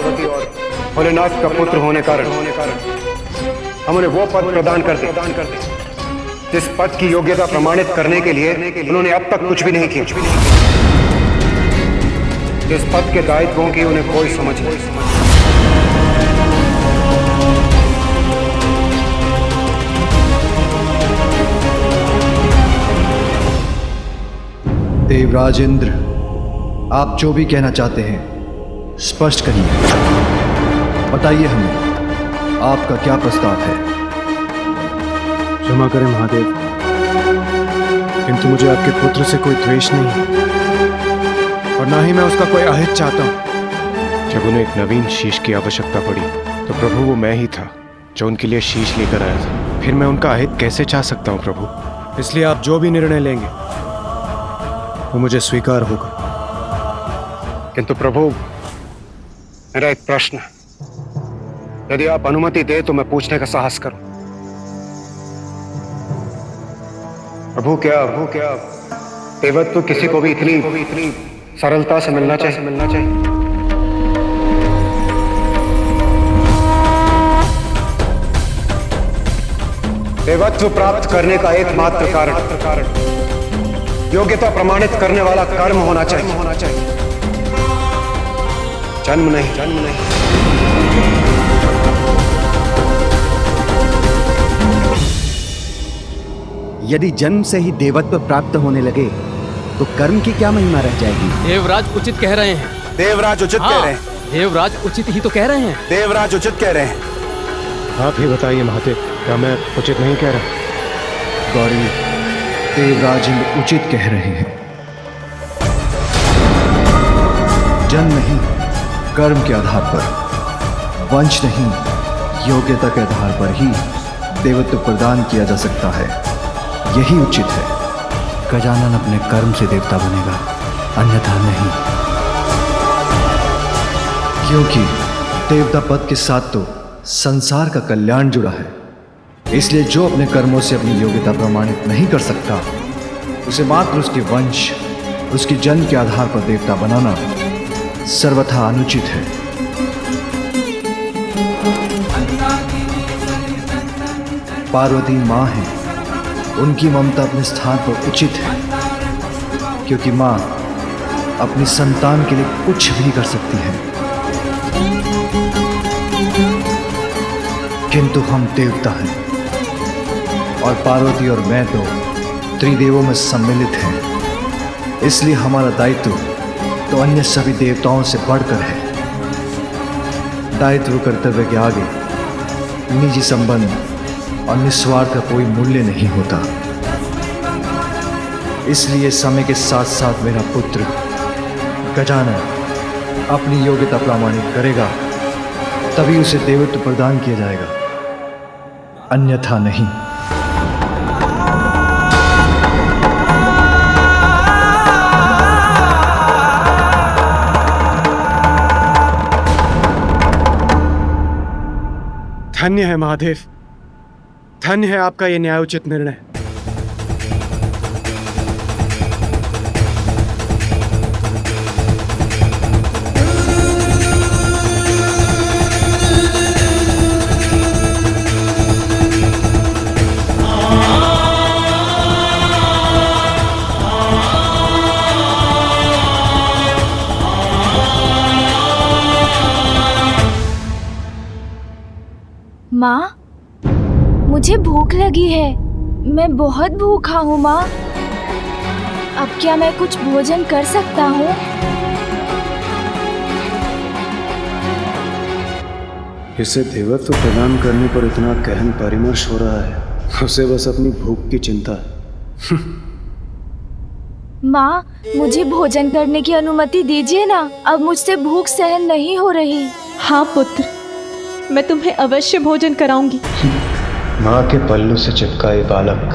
भोलेनाथ का पुत्र होने कारण हम उन्हें वो पद प्रदान करते जिस पद की योग्यता प्रमाणित करने के लिए उन्होंने अब तक कुछ भी नहीं किया, जिस पद के दायित्वों की उन्हें कोई समझ नहीं। देवराज इंद्र, आप जो भी कहना चाहते हैं स्पष्ट करिए, बताइए हमें आपका क्या प्रस्ताव है। क्षमा करें महादेव, किंतु मुझे आपके पुत्र से कोई द्वेष नहीं है और ना ही मैं उसका कोई अहित चाहता हूं। जब उन्हें एक नवीन शीश की आवश्यकता पड़ी तो प्रभु वो मैं ही था जो उनके लिए शीश लेकर आया था। फिर मैं उनका अहित कैसे चाह सकता हूं प्रभु? इसलिए आप जो भी निर्णय लेंगे वो मुझे स्वीकार होगा। किंतु प्रभु, मेरा एक प्रश्न है, यदि आप अनुमति दे तो मैं पूछने का साहस करूं। प्रभु, क्या देवत्व किसी को भी इतनी सरलता से मिलना चाहिए? देवत्व प्राप्त करने का एकमात्र कारण योग्यता प्रमाणित करने वाला कर्म होना चाहिए, जन्म नहीं। यदि जन्म से ही देवत्व प्राप्त होने लगे तो कर्म की क्या महिमा रह जाएगी? देवराज उचित कह रहे हैं। देवराज उचित कह रहे हैं। देवराज उचित ही तो कह रहे हैं। देवराज उचित कह रहे हैं। आप ही बताइए महादेव, क्या मैं उचित नहीं कह रहा? गौरी, देवराज इंद्र उचित कह रहे हैं। जन्म नहीं, कर्म के आधार पर, वंश नहीं, योग्यता के आधार पर ही देवत्व प्रदान किया जा सकता है। यही उचित है। गजानन अपने कर्म से देवता बनेगा, अन्यथा नहीं, क्योंकि देवता पद के साथ तो संसार का कल्याण जुड़ा है। इसलिए जो अपने कर्मों से अपनी योग्यता प्रमाणित नहीं कर सकता, उसे मात्र उसके वंश, उसकी जन्म के आधार पर देवता बनाना सर्वथा अनुचित है। पार्वती माँ है, उनकी ममता अपने स्थान पर उचित है, क्योंकि माँ अपनी संतान के लिए कुछ भी कर सकती है। किंतु हम देवता हैं और पार्वती और मैं तो त्रिदेवों में सम्मिलित हैं। इसलिए हमारा दायित्व तो अन्य सभी देवताओं से बढ़कर है। दायित्व कर्तव्य के आगे निजी संबंध और निस्वार्थ का कोई मूल्य नहीं होता। इसलिए समय के साथ साथ मेरा पुत्र गजानन अपनी योग्यता प्रमाणित करेगा, तभी उसे देवत्व प्रदान किया जाएगा, अन्यथा नहीं। धन्य है महादेव, धन्य है आपका यह न्यायोचित निर्णय। माँ, मुझे भूख लगी है। मैं बहुत भूखा हूँ माँ। अब क्या मैं कुछ भोजन कर सकता हूँ? इसे देवत्व प्रदान करने पर इतना गहन परामर्श हो रहा है, उसे बस अपनी भूख की चिंता है। माँ, मुझे भोजन करने की अनुमति दीजिए ना, अब मुझसे भूख सहन नहीं हो रही। हाँ पुत्र, मैं तुम्हें अवश्य भोजन कराऊंगी। माँ के पल्लू से चिपका ये बालक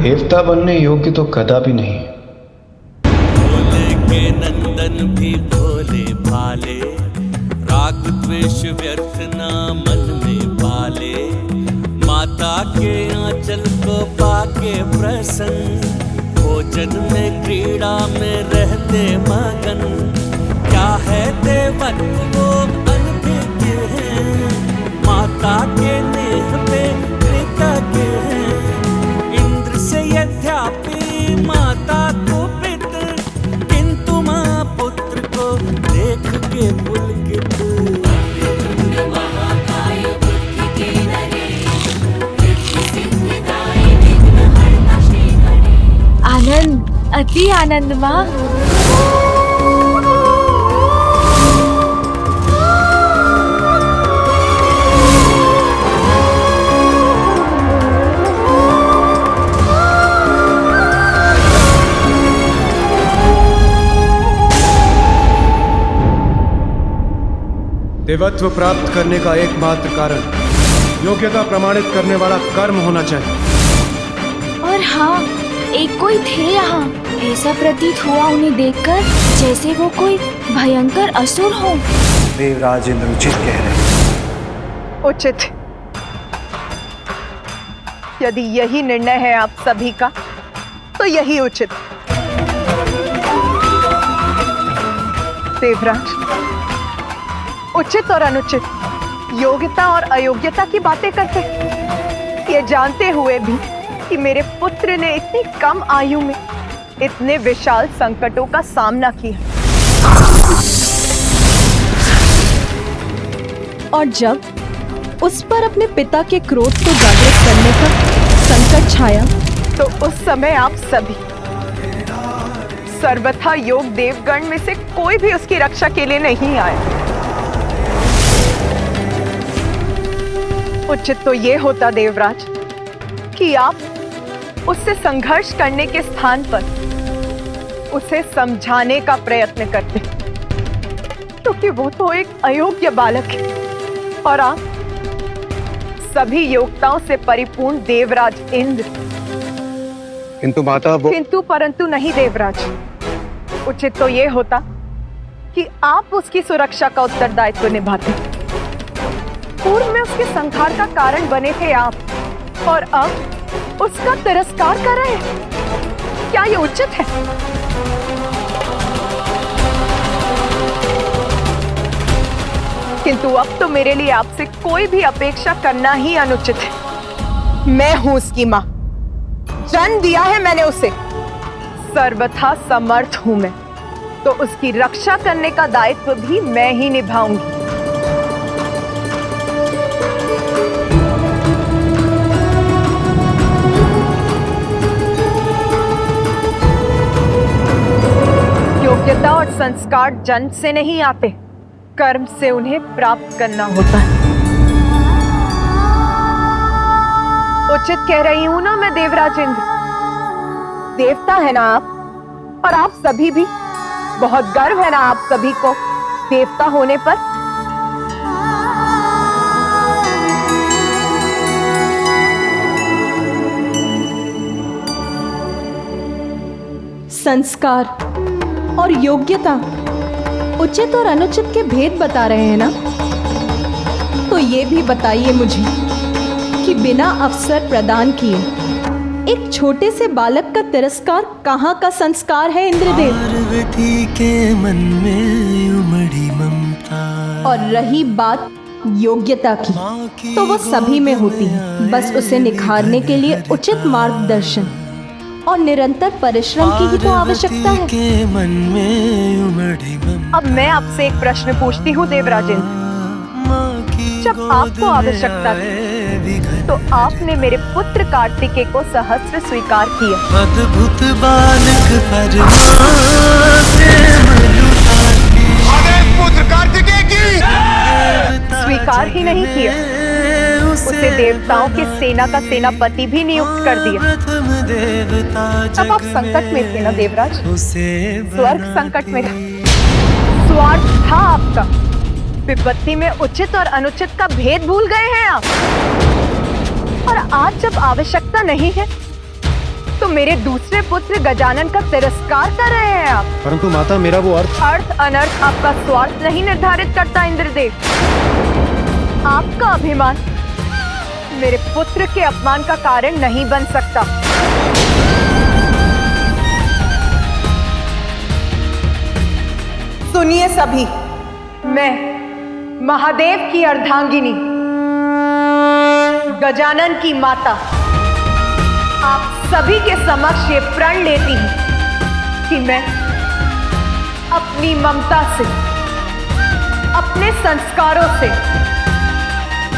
देवता बनने योग्य तो कदापि नहीं। भोले के नंदन भी भोले भाले, राग द्वेष व्यर्थ ना मन में पाले। माता के आंचल को पाके प्रसन्न, भोजन में क्रीड़ा में रहते मगन। क्या है देवत्व वो अनभिज्ञ है, माता के नेह पे कृतज्ञ है। इंद्र से यद्यपि माता को पितर, किंतु माँ पुत्र को देख के पुलकित। आनंद, अति आनंद माँ। देवत्व प्राप्त करने का एकमात्र कारण योग्यता प्रमाणित करने वाला कर्म होना चाहिए। और हाँ, एक कोई थे यहाँ। ऐसा प्रतीत हुआ उन्हें देखकर जैसे वो कोई भयंकर असुर हो। देवराज इंद्र उचित कह रहे हैं। उचित। यदि यही निर्णय है आप सभी का, तो यही उचित। देवराज, उचित और अनुचित, योग्यता और अयोग्यता की बातें करते, ये जानते हुए भी कि मेरे पुत्र ने इतनी कम आयु में इतने विशाल संकटों का सामना किया। और जब उस पर अपने पिता के क्रोध को जागृत करने का संकट छाया, तो उस समय आप सभी सर्वथा योग देवगण में से कोई भी उसकी रक्षा के लिए नहीं आया। उचित तो ये होता देवराज कि आप उससे संघर्ष करने के स्थान पर उसे समझाने का प्रयत्न करते, क्योंकि वो तो एक अयोग्य बालक है और आप सभी योग्यताओं से परिपूर्ण देवराज इंद्र। किंतु माता वो किंतु परंतु नहीं देवराज। उचित तो ये होता कि आप उसकी सुरक्षा का उत्तरदायित्व निभाते। पूर्व में उसके संहार का कारण बने थे आप, और अब उसका तिरस्कार कर रहे हैं। क्या ये उचित है? किंतु अब तो मेरे लिए आपसे कोई भी अपेक्षा करना ही अनुचित है। मैं हूं उसकी मां, जन्म दिया है मैंने उसे, सर्वथा समर्थ हूं मैं, तो उसकी रक्षा करने का दायित्व भी मैं ही निभाऊंगी। योग्यता और संस्कार जन्म से नहीं आते, कर्म से उन्हें प्राप्त करना होता है। उचित कह रही हूं ना मैं देवराज इंद्र? देवता है ना आप, और आप सभी भी। बहुत गर्व है ना आप सभी को देवता होने पर। संस्कार और योग्यता, उचित और अनुचित के भेद बता रहे हैं ना? तो ये भी बताइए मुझे कि बिना अवसर प्रदान किए एक छोटे से बालक का तिरस्कार कहाँ का संस्कार है इंद्रदेव? पार्वती के मन में उमड़ी ममता। और रही बात योग्यता की, तो वो सभी में होती है, बस उसे निखारने के लिए उचित मार्गदर्शन और निरंतर परिश्रम की ही तो आवश्यकता है। के मन में उमड़ी ममता। अब मैं आपसे एक प्रश्न पूछती हूँ देवराजेंद्र, जब आपको आवश्यकता थी तो आपने मेरे पुत्र कार्तिकेय को सहस्त्र स्वीकार किया, अद्भुत बालक पुत्र कार्तिकेय की स्वीकार ही नहीं किया, उसे देवताओं के सेना का सेनापति भी नियुक्त कर दिया। तब आप संकट में थे ना देवराज, स्वर्ग संकट में था। स्वार्थ था आपका, विपत्ति में उचित और अनुचित का भेद भूल गए हैं आप। और आज जब आवश्यकता नहीं है तो मेरे दूसरे पुत्र गजानन का तिरस्कार कर रहे हैं आप। परंतु माता, मेरा वो अर्थ अनर्थ आपका स्वार्थ नहीं निर्धारित करता इंद्रदेव। आपका अभिमान मेरे पुत्र के अपमान का कारण नहीं बन सकता। सुनिए सभी, मैं महादेव की अर्धांगिनी गजानन की माता आप सभी के समक्ष ये प्रण लेती हूं कि मैं अपनी ममता से, अपने संस्कारों से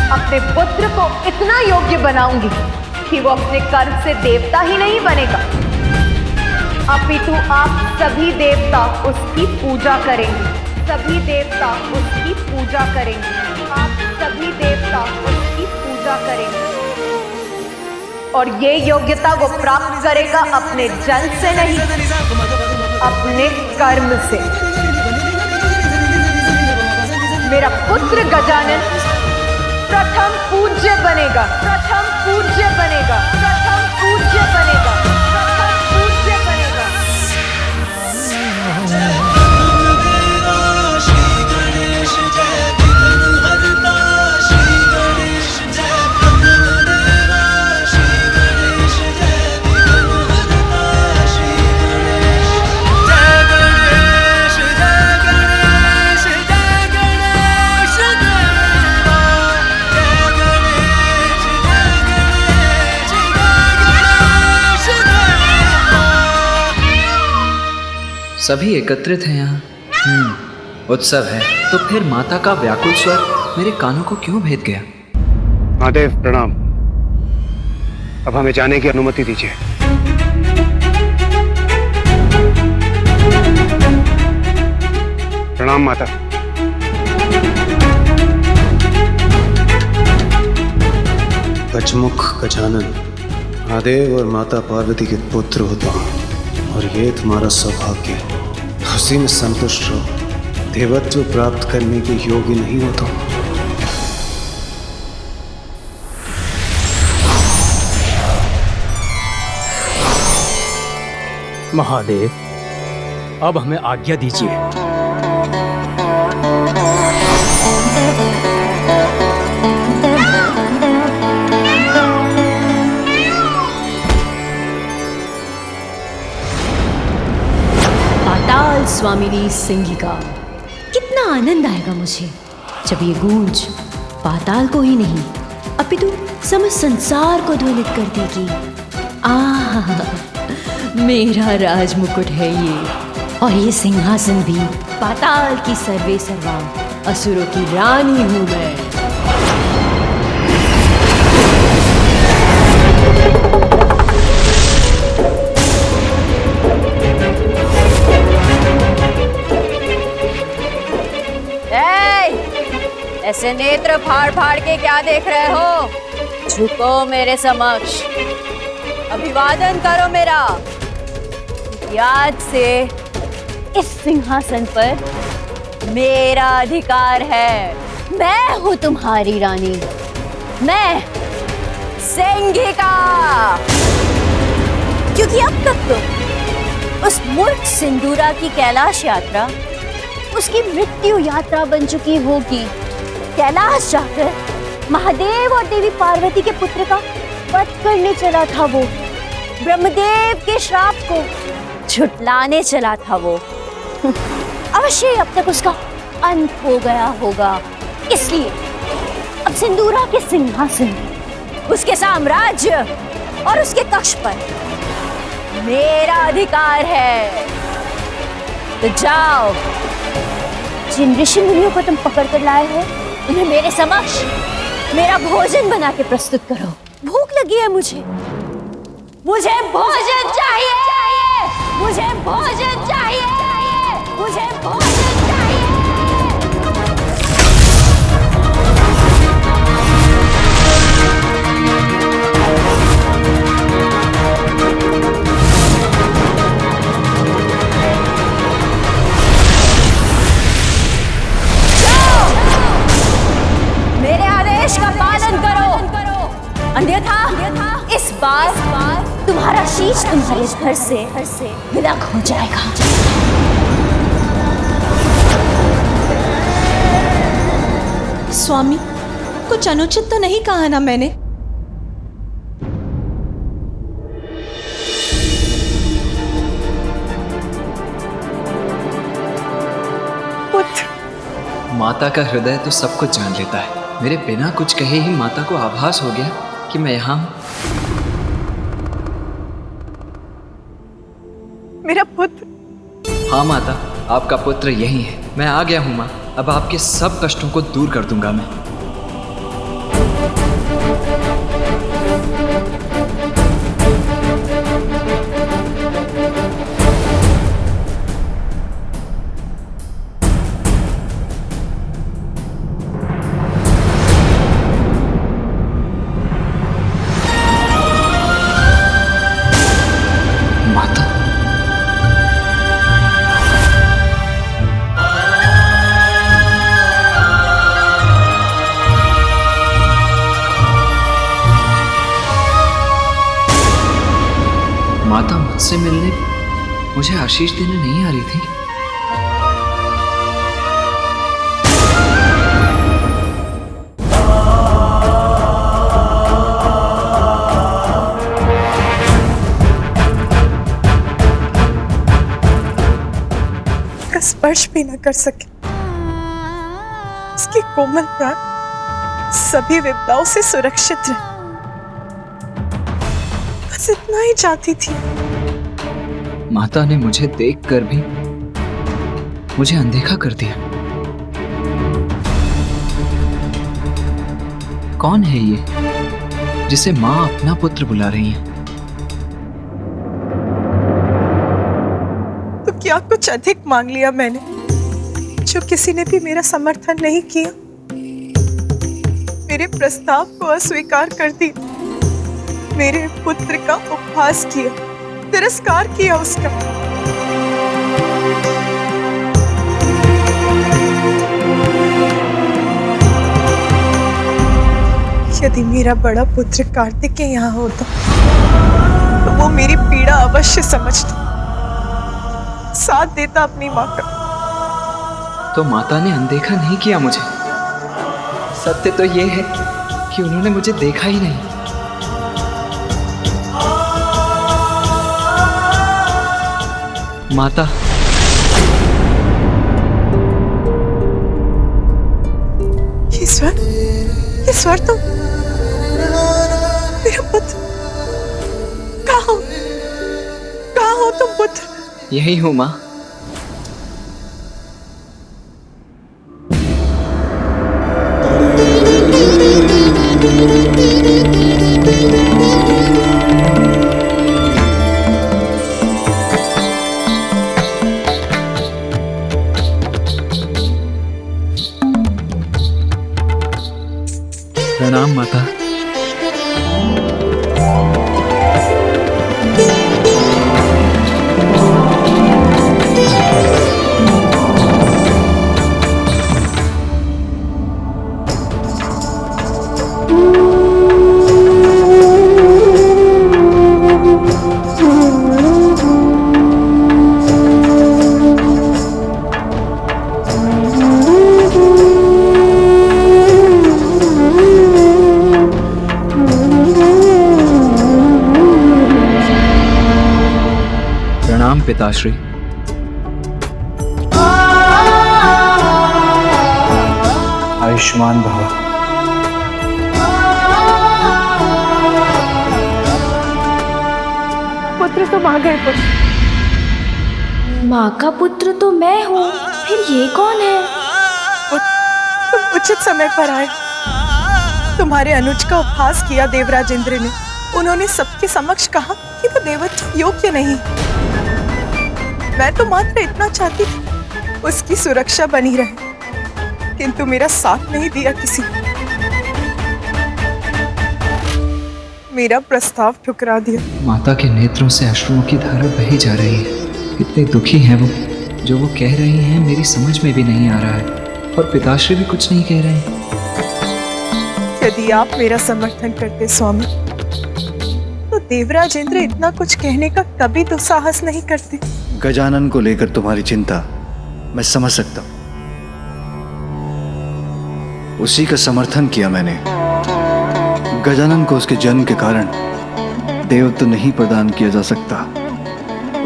अपने पुत्र को इतना योग्य बनाऊंगी कि वो अपने कर्म से देवता ही नहीं बनेगा, अपितु आप सभी देवता उसकी पूजा करेंगे। सभी देवता उसकी पूजा करेंगे। आप सभी देवता उसकी पूजा करेंगे। और ये योग्यता वो प्राप्त करेगा अपने जन्म से नहीं, अपने कर्म से। मेरा पुत्र गजानन प्रथम पूज्य बनेगा, प्रथम पूज्य बनेगा, प्रथम पूज्य बनेगा, प्रथम पूज्य बनेगा। सभी एकत्रित हैं यहाँ। उत्सव है, तो फिर माता का व्याकुल स्वर मेरे कानों को क्यों भेद गया? महादेव प्रणाम। अब हमें जाने की अनुमति दीजिए। प्रणाम माता। गजमुख गजानन, महादेव और माता पार्वती के पुत्र होता हूँ, और ये तुम्हारा सौभाग्य है। उसी में संतुष्ट रहो। देवत्व प्राप्त करने के योग्य नहीं होता। महादेव, अब हमें आज्ञा दीजिए। स्वामिनी सिंहिका। कितना आनंद आएगा मुझे जब ये गूंज पाताल को ही नहीं अपितु समस्त संसार को ध्वनित कर देगी। आहा, मेरा राजमुकुट है ये, और ये सिंहासन भी पाताल की सर्वे सर्वा असुरों की रानी हूं मैं। ऐसे नेत्र फाड़ फाड़ के क्या देख रहे हो? झुको मेरे समक्ष, अभिवादन करो मेरा। आज से इस सिंहासन पर मेरा अधिकार है। मैं हूं तुम्हारी रानी, मैं सिंहिका। क्योंकि अब तक तो उस मूर्ख सिंदूरा की कैलाश यात्रा उसकी मृत्यु यात्रा बन चुकी होगी। कैलाश जाकर महादेव और देवी पार्वती के पुत्र का वध करने चला था वो, ब्रह्मदेव के श्राप को झुटलाने चला था वो। अवश्य अब तक उसका अंत हो गया होगा। इसलिए अब सिंदूरा के सिंहासन, उसके साम्राज्य और उसके कक्ष पर मेरा अधिकार है। तो जाओ, जिन ऋषि मुनियों को तुम पकड़ कर लाए हो उन्हें मेरे समक्ष मेरा भोजन बना के प्रस्तुत करो। भूख लगी है मुझे भोजन चाहिए, मुझे भोजन चाहिए, मुझे भोजन चाहिए। मेरे आदेश का पालन करो, अन्यथा इस बार तुम्हारा शीश तुम्हारे घर से विलग हो जाएगा। स्वामी, कुछ अनुचित तो नहीं कहा ना मैंने? माता का हृदय तो सब कुछ जान लेता है। मेरे बिना कुछ कहे ही माता को आभास हो गया कि मैं यहाँ हूँ। मेरा पुत्र। हाँ माता, आपका पुत्र यही है। मैं आ गया हूँ माँ। अब आपके सब कष्टों को दूर कर दूंगा मैं। माता मुझसे मिलने मुझे आशीष देने नहीं आ रही थी। का स्पर्श भी न कर सके। उसके कोमल प्राण सभी विपदाओं से सुरक्षित रहे, बस इतना ही चाहती थी। माता ने मुझे देखकर भी मुझे अनदेखा कर दिया। कौन है ये जिसे माँ अपना पुत्र बुला रही है? तो क्या कुछ अधिक मांग लिया मैंने, जो किसी ने भी मेरा समर्थन नहीं किया? मेरे प्रस्ताव को अस्वीकार कर दिया, मेरे पुत्र का उपहास किया, तिरस्कार किया उसका। यदि मेरा बड़ा पुत्र कार्तिकेय यहाँ होता तो वो मेरी पीड़ा अवश्य समझता, साथ देता अपनी माँ का। तो माता ने अनदेखा नहीं किया मुझे। सत्य तो ये है कि उन्होंने मुझे देखा ही नहीं। माता, स्वर तुम, मेरा पुत्र, कहाँ हो तुम पुत्र? यही हूँ माँ। प्रणाम माता। प्रणाम पिताश्री। आयुष्मान भव। पुत्र तुम आ गए पुत्र। माँ का पुत्र तो मैं हूँ, फिर ये कौन है? तुम उचित समय पर आए। तुम्हारे अनुज का उपहास किया देवराज इंद्र ने। उन्होंने सबके समक्ष कहा कि वो देवत्व योग्य नहीं। मैं तो मात्र इतना चाहती थी उसकी सुरक्षा बनी रहे, किंतु मेरा साथ नहीं दिया किसी। मेरा प्रस्ताव ठुकरा दिया। माता के नेत्रों से अश्रुओं की धारा बही जा रही है। कितने दुखी हैं वो। जो वो कह रही हैं मेरी समझ में भी नहीं आ रहा है, और पिताश्री भी कुछ नहीं कह रहे हैं। यदि आप मेरा समर्थन करते स्वामी, तो देवराज इंद्र इतना कुछ कहने का कभी दुस्साहस नहीं करते। गजानन को लेकर तुम्हारी चिंता मैं समझ सकता हूं। उसी का समर्थन किया मैंने। गजानन को उसके जन्म के कारण देवत्व नहीं प्रदान किया जा सकता।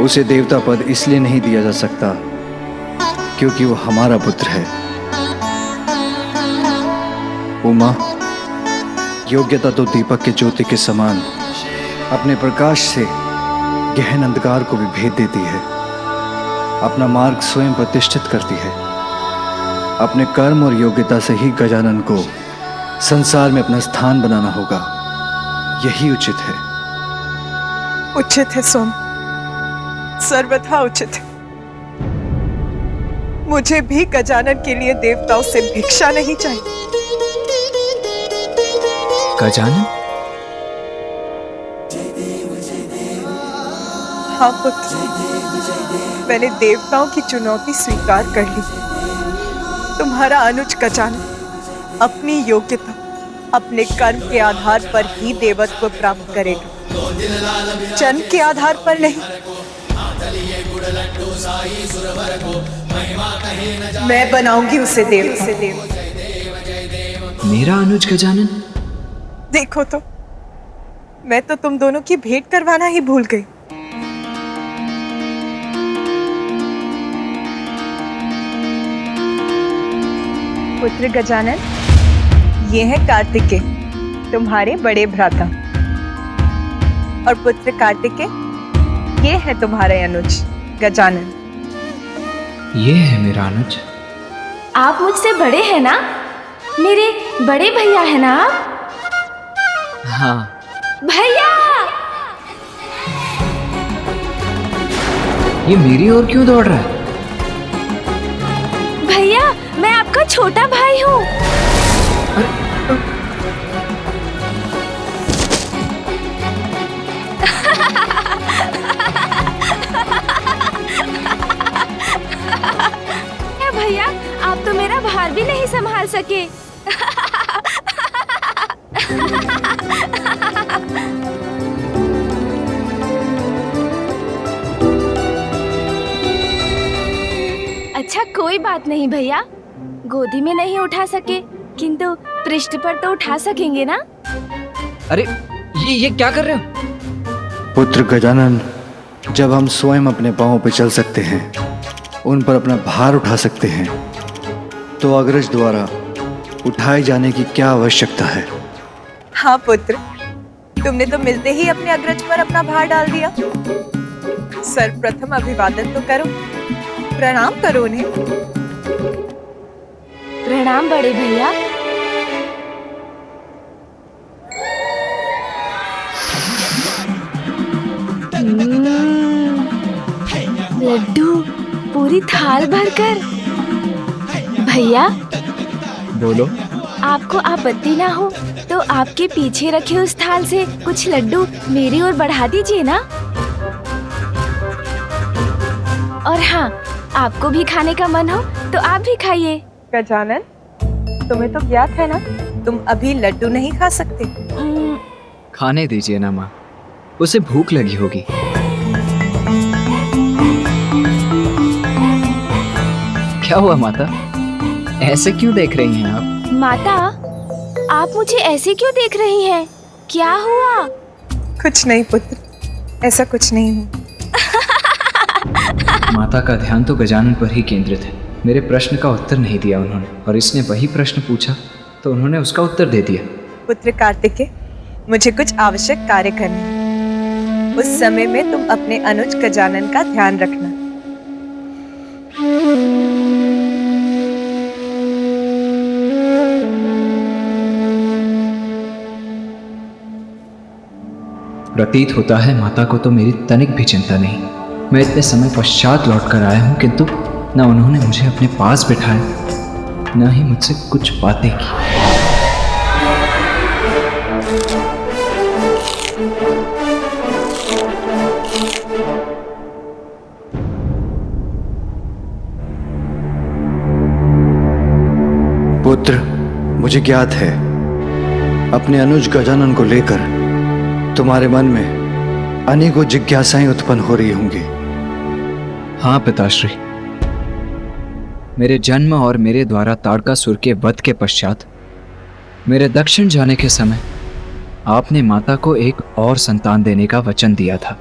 उसे देवता पद इसलिए नहीं दिया जा सकता क्योंकि वो हमारा पुत्र है। उमा, योग्यता तो दीपक के ज्योति के समान अपने प्रकाश से गहन अंधकार को भी भेद देती है। अपना मार्ग स्वयं प्रतिष्ठित करती है। अपने कर्म और योग्यता से ही गजानन को संसार में अपना स्थान बनाना होगा। यही उचित है। उचित है सोम, सर्वथा उचित है। मुझे भी गजानन के लिए देवताओं से भिक्षा नहीं चाहिए। गजानन? हाँ पुत्र, मैंने देवताओं की चुनौती स्वीकार कर ली। तुम्हारा अनुज गजानन अपनी योग्यता, अपने कर्म के आधार पर ही देवत्व प्राप्त करेगा, जन्म के आधार पर नहीं। मैं बनाऊंगी उसे देव। मेरा अनुज गजानन? देखो तो, मैं तो तुम दोनों की भेंट करवाना ही भूल गई। पुत्र गजानन, ये है कार्तिकेय, तुम्हारे बड़े भ्राता। और पुत्र कार्तिकेय, ये है तुम्हारे अनुज गजानन। ये है मेरा अनुज। आप मुझसे बड़े हैं ना? मेरे बड़े भैया है ना आप? हाँ। भैया! ये मेरी ओर क्यों दौड़ रहा है? भैया, मैं आपका छोटा भाई हूँ। भैया, आप तो मेरा भार भी नहीं संभाल सके। अच्छा, कोई बात नहीं भैया, गोदी में नहीं उठा सके, किंतु पृष्ठ पर तो उठा सकेंगे ना? अरे ये क्या कर रहे हो? पुत्र गजानन, जब हम स्वयं अपने पांवों पर चल सकते हैं, उन पर अपना भार उठा सकते हैं, तो अग्रज द्वारा उठाए जाने की क्या आवश्यकता है? हाँ पुत्र, तुमने तो मिलते ही अपने अग्रज पर अपना भार डाल दिया। सर्वप्रथम अभिवादन तो करो, प्रणाम करो उन्हें। प्रणाम बड़े भैया। लड्डू पूरी थाल भरकर। भैया बोलो। आपको आपत्ति ना हो तो आपके पीछे रखे उस थाल से कुछ लड्डू मेरी ओर बढ़ा दीजिए ना। और हाँ, आपको भी खाने का मन हो तो आप भी खाइए। गजानन, तुम्हें तो ज्ञात है ना, तुम अभी लड्डू नहीं खा सकते। खाने दीजिए ना माँ, उसे भूख लगी होगी। क्या हुआ माता, ऐसे क्यों देख रही हैं आप? माता, आप मुझे ऐसे क्यों देख रही हैं? क्या हुआ? कुछ नहीं पुत्र, ऐसा कुछ नहीं हुआ। माता का ध्यान तो गजानन पर ही केंद्रित है। मेरे प्रश्न का उत्तर नहीं दिया उन्होंने, और इसने वही प्रश्न पूछा तो उन्होंने उसका उत्तर दे दिया। पुत्र कार्तिकेय, मुझे कुछ आवश्यक कार्य करने हैं। उस समय में तुम अपने अनुज गजानन का ध्यान रखना। प्रतीत होता है माता को तो मेरी तनिक भी चिंता नहीं। मैं इतने समय पश्चात लौट कर आया हूँ, किंतु न उन्होंने मुझे अपने पास बिठाया, न ही मुझसे कुछ बातें की। पुत्र, मुझे ज्ञात है अपने अनुज गजानन को लेकर तुम्हारे मन में अनेकों जिज्ञासाएं उत्पन्न हो रही होंगी। हाँ पिताश्री, मेरे जन्म और मेरे द्वारा ताड़कासुर के वध के पश्चात मेरे दक्षिण जाने के समय आपने माता को एक और संतान देने का वचन दिया था,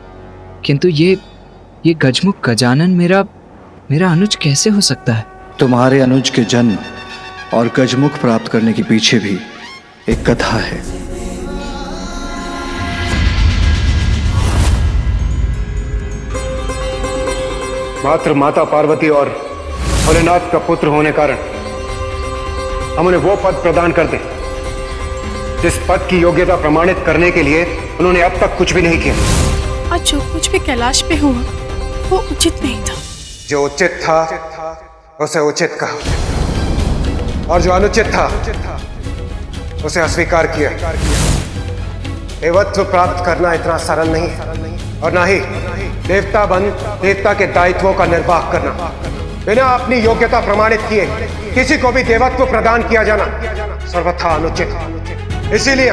किंतु ये गजमुख गजानन मेरा अनुज कैसे हो सकता है? तुम्हारे अनुज के जन्म और गजमुख प्राप्त करने के पीछे भी एक कथा है। मात्र माता पार्वती और भोलेनाथ का पुत्र होने कारण हम उन्हें वो पद प्रदान कर दें जिस पद की योग्यता प्रमाणित करने के लिए उन्होंने अब तक कुछ भी नहीं किया। आज जो कुछ भी कैलाश पे हुआ वो उचित नहीं था। जो उचित था उसे उचित कहा, और जो अनुचित था उसे अस्वीकार किया। देवत्व प्राप्त करना इतना सरल नहीं है, और ना ही देवता बन देवता के दायित्वों का निर्वाह करना। बिना अपनी योग्यता प्रमाणित किए किसी को भी देवत्व प्रदान किया जाना सर्वथा अनुचित। इसीलिए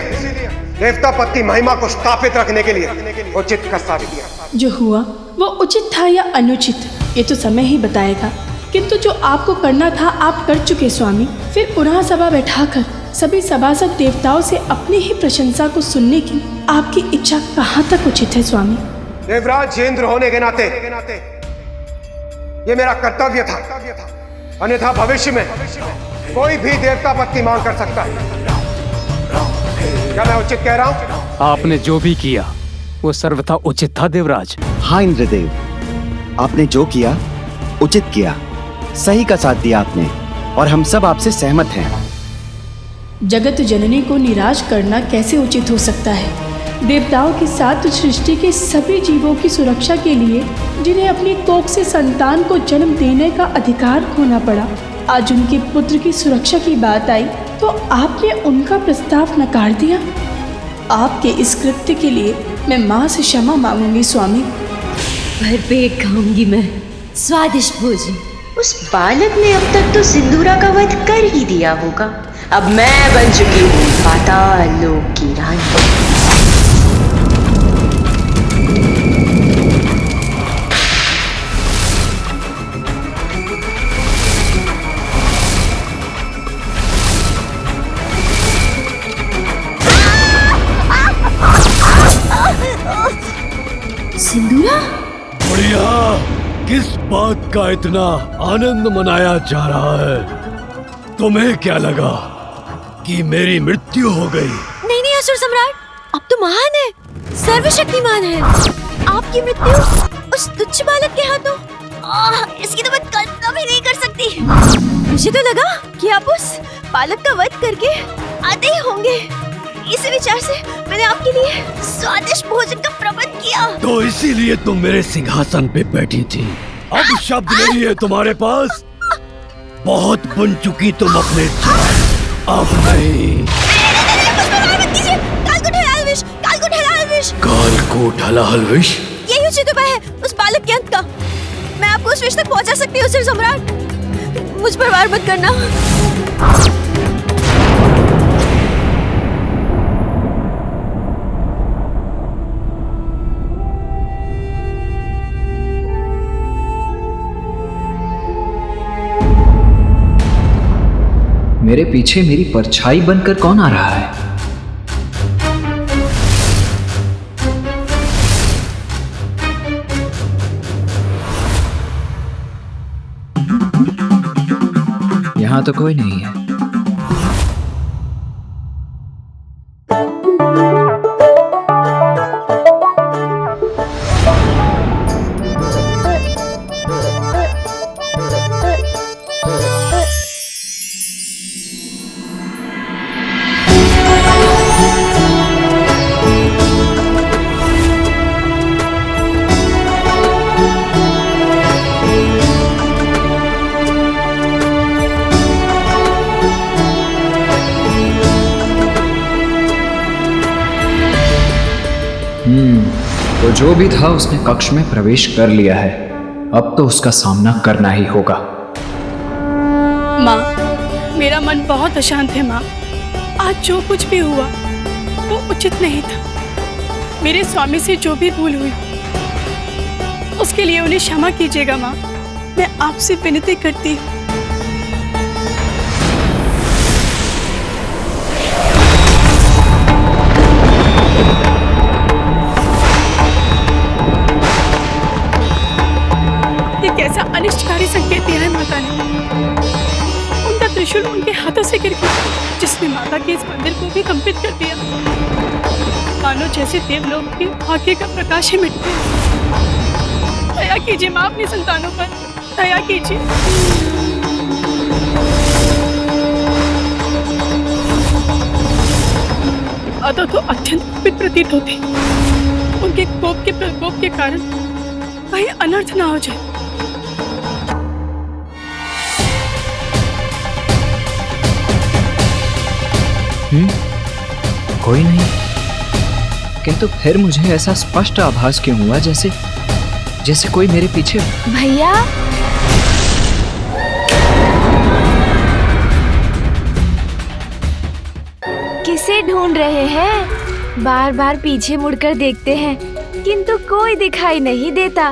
देवता पद की महिमा को स्थापित रखने के लिए उचित का साबित किया। जो हुआ वो उचित था या अनुचित ये तो समय ही बताएगा, किंतु जो आपको करना था आप कर चुके स्वामी। फिर पुनः सभा बैठाकर सभी सभासद देवताओं से अपनी ही प्रशंसा को सुनने की आपकी इच्छा कहाँ तक उचित है स्वामी? देवराज इंद्र होने के नाते ये मेरा कर्तव्य था, अन्यथा भविष्य में कोई भी देवता पद की मांग कर सकता है। क्या मैं उचित कह रहा हूँ? आपने जो भी किया वो सर्वथा उचित था देवराज। हाँ इंद्रदेव, आपने जो किया उचित किया, सही का साथ दिया आपने, और हम सब आपसे सहमत हैं। जगत जननी को निराश करना कैसे उचित हो सकता है? देवताओं के साथ सृष्टि के सभी जीवों की सुरक्षा के लिए जिन्हें अपनी कोख से संतान को जन्म देने का अधिकार खोना पड़ा, आज उनके पुत्र की सुरक्षा की बात आई तो आपने उनका प्रस्ताव नकार दिया। आपके इस कृत्य के लिए मैं माँ से क्षमा मांगूंगी स्वामी। भरपेट खाऊंगी मैं स्वादिष्ट भोजन। उस बालक ने अब तक तो सिंदूरा का वध कर ही दिया होगा। अब मैं बन चुकी हूँ पाताल लोक की रानी। सिंदूरा, बढ़िया। किस बात का इतना आनंद मनाया जा रहा है? तुम्हें क्या लगा कि मेरी मृत्यु हो गई। नहीं नहीं असुर सम्राट, आप तो महान है, सर्वशक्तिमान है। आपकी मृत्यु उस तुच्छ बालक के हाथों, इसकी तो मैं कल्पना भी नहीं कर सकती। मुझे तो लगा कि आप उस बालक का वध करके आते ही होंगे। इसी विचार से मैंने आपके लिए स्वादिष्ट भोजन का प्रबंध किया। तो इसीलिए तुम मेरे सिंहासन पे बैठी थी। अब शब्द नहीं है तुम्हारे पास। बहुत बन चुकी तुम अपने जान, अब नहीं। कालकूट हलाहल विष। यही उचित उपाय है उस बालक के अंत का। मैं आपको उस विष तक पहुंचा सकती हूँ असुर सम्राट। मुझ पर वार मत करना। मेरे पीछे मेरी परछाई बनकर कौन आ रहा है? यहां तो कोई नहीं है। तो जो भी था उसने कक्ष में प्रवेश कर लिया है। अब तो उसका सामना करना ही होगा। माँ, मेरा मन बहुत अशांत है माँ। आज जो कुछ भी हुआ वो उचित नहीं था। मेरे स्वामी से जो भी भूल हुई उसके लिए उन्हें क्षमा कीजिएगा माँ। मैं आपसे विनती करती हूँ। कैसा अनिष्टकारी संकेत दिया है माता ने। उनका त्रिशूल उनके हाथों से गिर गया, जिसने माता के इस मंदिर को भी कंपित कर दिया। मानो जैसे देवलोक के भाग्य का प्रकाश ही मिट गया। दया कीजिए माँ अपनी संतानों पर, दया कीजिए। अतः तो अत्यंत कुपित प्रतीत होती। उनके कोप के प्रकोप के कारण कहीं अनर्थ ना हो जाए। कोई नहीं, किंतु फिर मुझे ऐसा स्पष्ट आभास क्यों हुआ जैसे कोई मेरे पीछे। भैया, किसे ढूंढ रहे हैं? बार बार पीछे मुड़कर देखते हैं किंतु कोई दिखाई नहीं देता।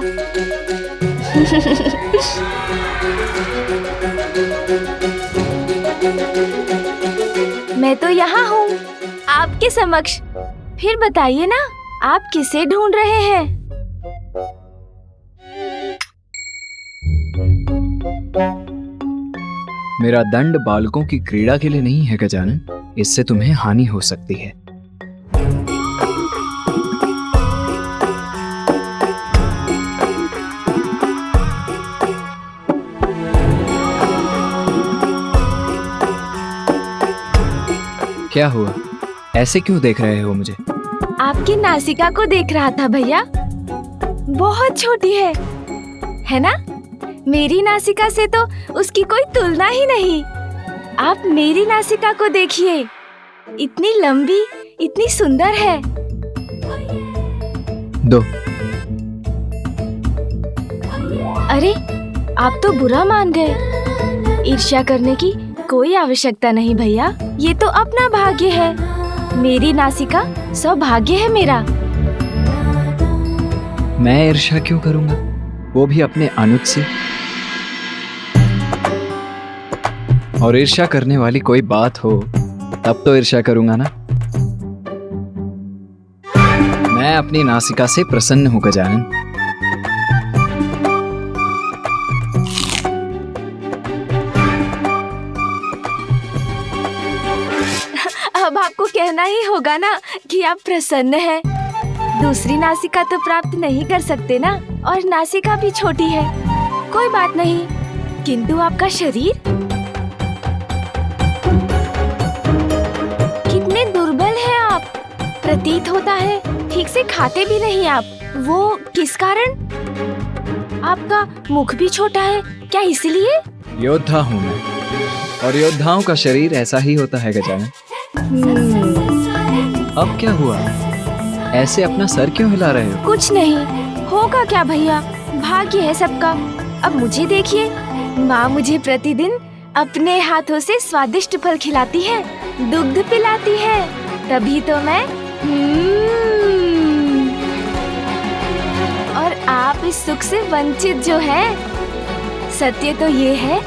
मैं तो यहाँ हूँ आपके समक्ष। फिर बताइए ना, आप किसे ढूंढ रहे हैं? मेरा दंड बालकों की क्रीड़ा के लिए नहीं है गजानन। इससे तुम्हें हानि हो सकती है। क्या हुआ? ऐसे क्यों देख रहे हो मुझे? आपकी नासिका को देख रहा था भैया। बहुत छोटी है ना? मेरी नासिका से तो उसकी कोई तुलना ही नहीं। आप मेरी नासिका को देखिए, इतनी लंबी, इतनी सुंदर है। दो। अरे, आप तो बुरा मान गए। ईर्ष्या करने की कोई आवश्यकता नहीं भैया। ये तो अपना भाग्य है। मेरी नासिका सौभाग्य है मेरा। मैं ईर्ष्या क्यों करूंगा, वो भी अपने अनुज से। और ईर्ष्या करने वाली कोई बात हो तब तो ईर्ष्या करूंगा ना। मैं अपनी नासिका से प्रसन्न हूं गजानन। अब आपको कहना ही होगा ना कि आप प्रसन्न हैं। दूसरी नासिका तो प्राप्त नहीं कर सकते ना, और नासिका भी छोटी है। कोई बात नहीं, किंतु आपका शरीर कितने दुर्बल हैं आप। प्रतीत होता है ठीक से खाते भी नहीं आप। वो किस कारण? आपका मुख भी छोटा है क्या, इसलिए? योद्धा हूँ मैं, और योद्धाओं का शरीर ऐसा ही होता है गजानन। अब क्या हुआ? ऐसे अपना सर क्यों हिला रहे हो? कुछ नहीं होगा क्या भैया, भाग्य है सबका। अब मुझे देखिए, माँ मुझे प्रतिदिन अपने हाथों से स्वादिष्ट फल खिलाती है, दुग्ध पिलाती है, तभी तो मैं और आप इस सुख से वंचित जो है। सत्य तो ये है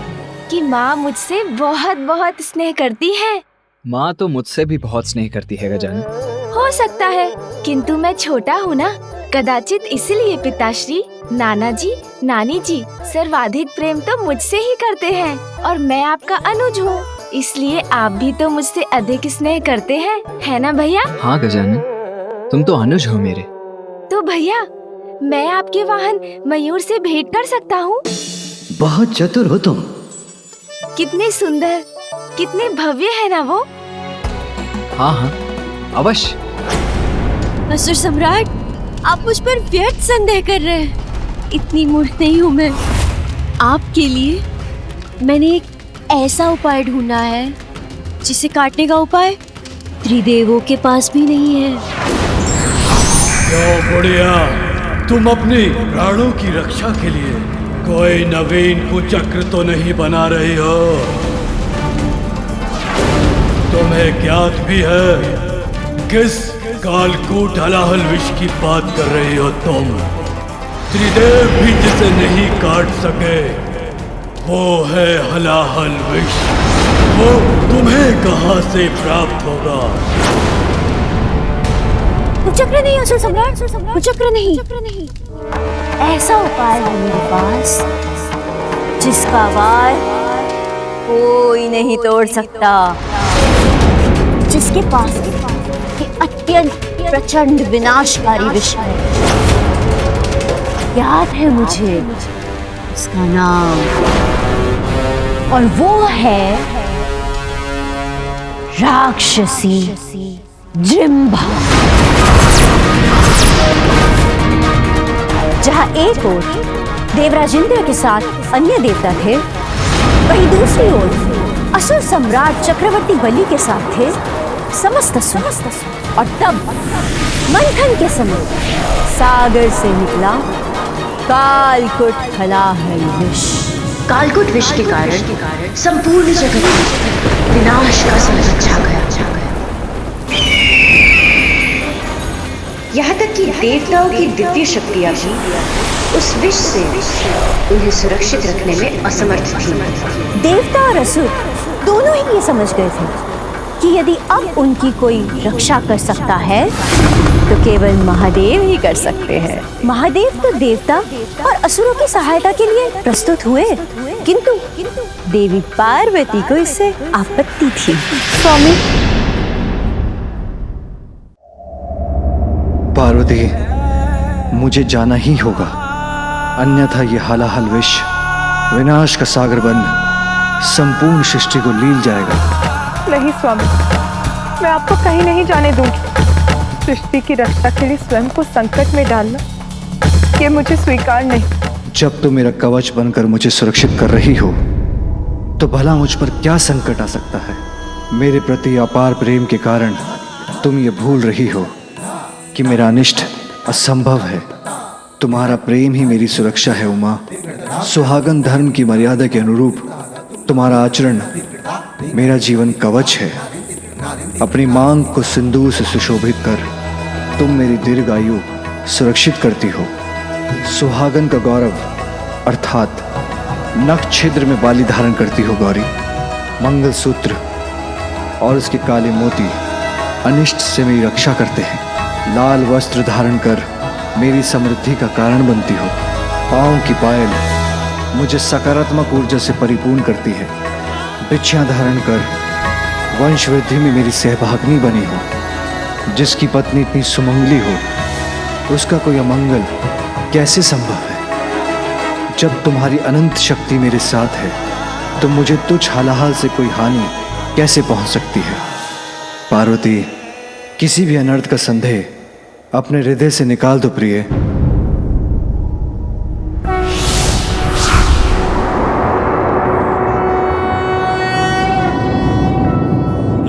कि माँ मुझसे बहुत बहुत स्नेह करती है। माँ तो मुझसे भी बहुत स्नेह करती है गजानन। हो सकता है, किंतु मैं छोटा हूँ ना, कदाचित इसलिए पिताश्री, नाना जी, नानी जी सर्वाधिक प्रेम तो मुझसे ही करते हैं, और मैं आपका अनुज हूँ, इसलिए आप भी तो मुझसे अधिक स्नेह करते हैं, है ना भैया? हाँ गजानन, तुम तो अनुज हो मेरे। तो भैया, मैं आपके वाहन मयूर से भेंट कर सकता हूँ? बहुत चतुर हो तुम। कितने सुंदर, कितने भव्य है ना वो। हाँ हाँ, अवश्य। असुर सम्राट, आप मुझ पर व्यर्थ संदेह कर रहे हैं। इतनी मूर्ख नहीं हूँ मैं। आपके लिए मैंने एक ऐसा उपाय ढूंढा है जिसे काटने का उपाय त्रिदेवों के पास भी नहीं है। क्यों बुढ़िया, तुम अपनी प्राणों की रक्षा के लिए कोई नवीन कुचक्र तो नहीं बना रही हो? तुम्हें ज्ञात भी है किस कालकूट हलाहल विष की बात कर रही हो तुम? त्रिदेव भी जिसे नहीं काट सके वो है हलाहल विष। वो तुम्हें कहां से प्राप्त होगा? कुचक्र नहीं असुर सम्राट, कुचक्र नहीं। ऐसा उपाय है मेरे पास जिसका वार कोई नहीं तोड़ सकता, जिसके पास ये अत्यंत प्रचंड विनाशकारी विष है। याद है मुझे उसका नाम, और वो है राक्षसी जृंभा। जहाँ एक ओर देवराज इंद्र के साथ अन्य देवता थे, वहीं दूसरी ओर असुर सम्राट चक्रवर्ती बलि के साथ थे समस्त असुर। और तब मंथन के समय सागर से निकला कालकूट हलाहल विष। कालकूट विष के कारण संपूर्ण जगत में विनाश का संकट छा गया। यहाँ तक कि देवताओं की दिव्य शक्तियाँ भी उस विष से उन्हें सुरक्षित रखने में असमर्थ थी। देवता और असुर दोनों ही ये समझ गए थे कि यदि अब उनकी कोई रक्षा कर सकता है तो केवल महादेव ही कर सकते हैं। महादेव तो देवता और असुरों की सहायता के लिए प्रस्तुत हुए, किंतु देवी पार्वती को इससे आपत्ति थी। स्वामी पार्वती, मुझे जाना ही होगा, अन्यथा ये हलाहल विष विनाश का सागर बन संपूर्ण सृष्टि को लील जाएगा। नहीं स्वामी, मैं आपको कहीं नहीं जाने दूंगी। सृष्टि की रक्षा के लिए स्वयं को संकट में डालना ये मुझे स्वीकार नहीं। जब तुम मेरा कवच बनकर मुझे सुरक्षित कर रही हो तो भला मुझ पर क्या संकट आ सकता है? मेरे प्रति अपार प्रेम के कारण तुम ये भूल रही हो कि मेरा अनिष्ट असंभव है। तुम्हारा प्रेम ही मेरी सुरक्षा है उमा। सुहागन धर्म की मर्यादा के अनुरूप तुम्हारा आचरण मेरा जीवन कवच है। अपनी मांग को सिंदूर से सुशोभित कर तुम मेरी दीर्घ आयु सुरक्षित करती हो। सुहागन का गौरव अर्थात नख छिद्र में बाली धारण करती हो गौरी। मंगलसूत्र और उसके काले मोती अनिष्ट से मेरी रक्षा करते हैं। लाल वस्त्र धारण कर मेरी समृद्धि का कारण बनती हो। पाँव की पायल मुझे सकारात्मक ऊर्जा से परिपूर्ण करती है। बिछियाँ धारण कर वंश वृद्धि में मेरी सहभागिनी बनी हो, जिसकी पत्नी इतनी सुमंगली हो, उसका कोई अमंगल कैसे संभव है? जब तुम्हारी अनंत शक्ति मेरे साथ है तो मुझे तुच्छ हालाहाल से कोई हानि कैसे पहुंच सकती है? पार्वती, किसी भी अनर्थ का संदेह अपने हृदय से निकाल दो प्रिय।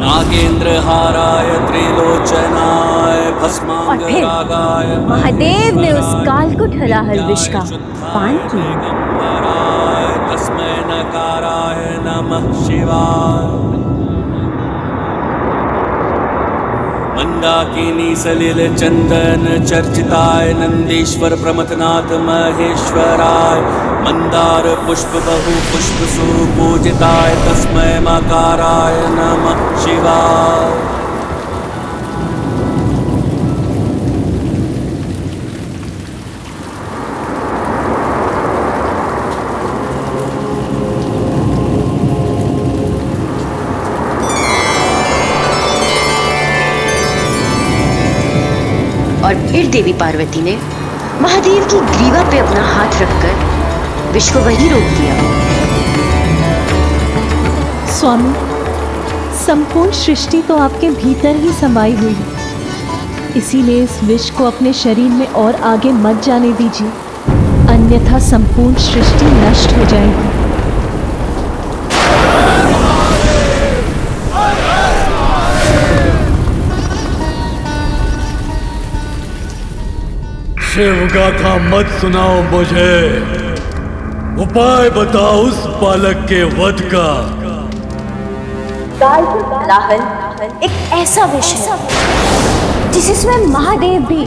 नागेंद्रहाराय त्रिलोचनाय भस्मांगरागाय महादेव ने उस कालकुट हलाहल विष का पान किया। तस्मै नकाराय नमः शिवाय। मंदाकिनी सलिल चंदन चर्चिताय नंदीश्वर प्रमथनाथ महेश्वराय। मंदार पुष्प बहु पुष्प सुपूजिताय तस्मै मकाराय नमः शिवाय। और फिर देवी पार्वती ने महादेव की ग्रीवा पे अपना हाथ रखकर विष को वहीं रोक दिया। स्वामी, संपूर्ण सृष्टि तो आपके भीतर ही समाई हुई है, इसीलिए इस विष को अपने शरीर में और आगे मत जाने दीजिए, अन्यथा संपूर्ण सृष्टि नष्ट हो जाएगी। शिव गाथा मत सुनाओ मुझे, उपाय बताओ उस बालक के वध का। हलाहल एक ऐसा विष है जिसे स्वयं महादेव भी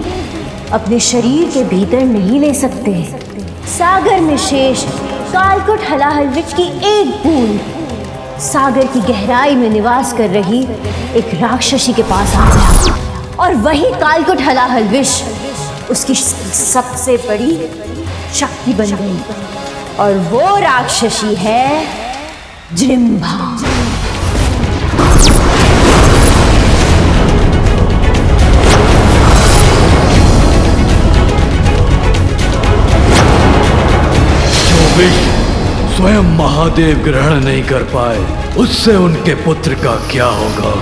अपने शरीर के भीतर नहीं ले सकते। सागर में शेष कालकुट हलाहल विष की एक बूंद सागर की गहराई में निवास कर रही एक राक्षसी के पास आ गया, और वही कालकुट हलाहल विष उसकी सबसे बड़ी शक्ति बन गई, और वो राक्षसी है जृंभा। जो विष स्वयं महादेव ग्रहण नहीं कर पाए, उससे उनके पुत्र का क्या होगा?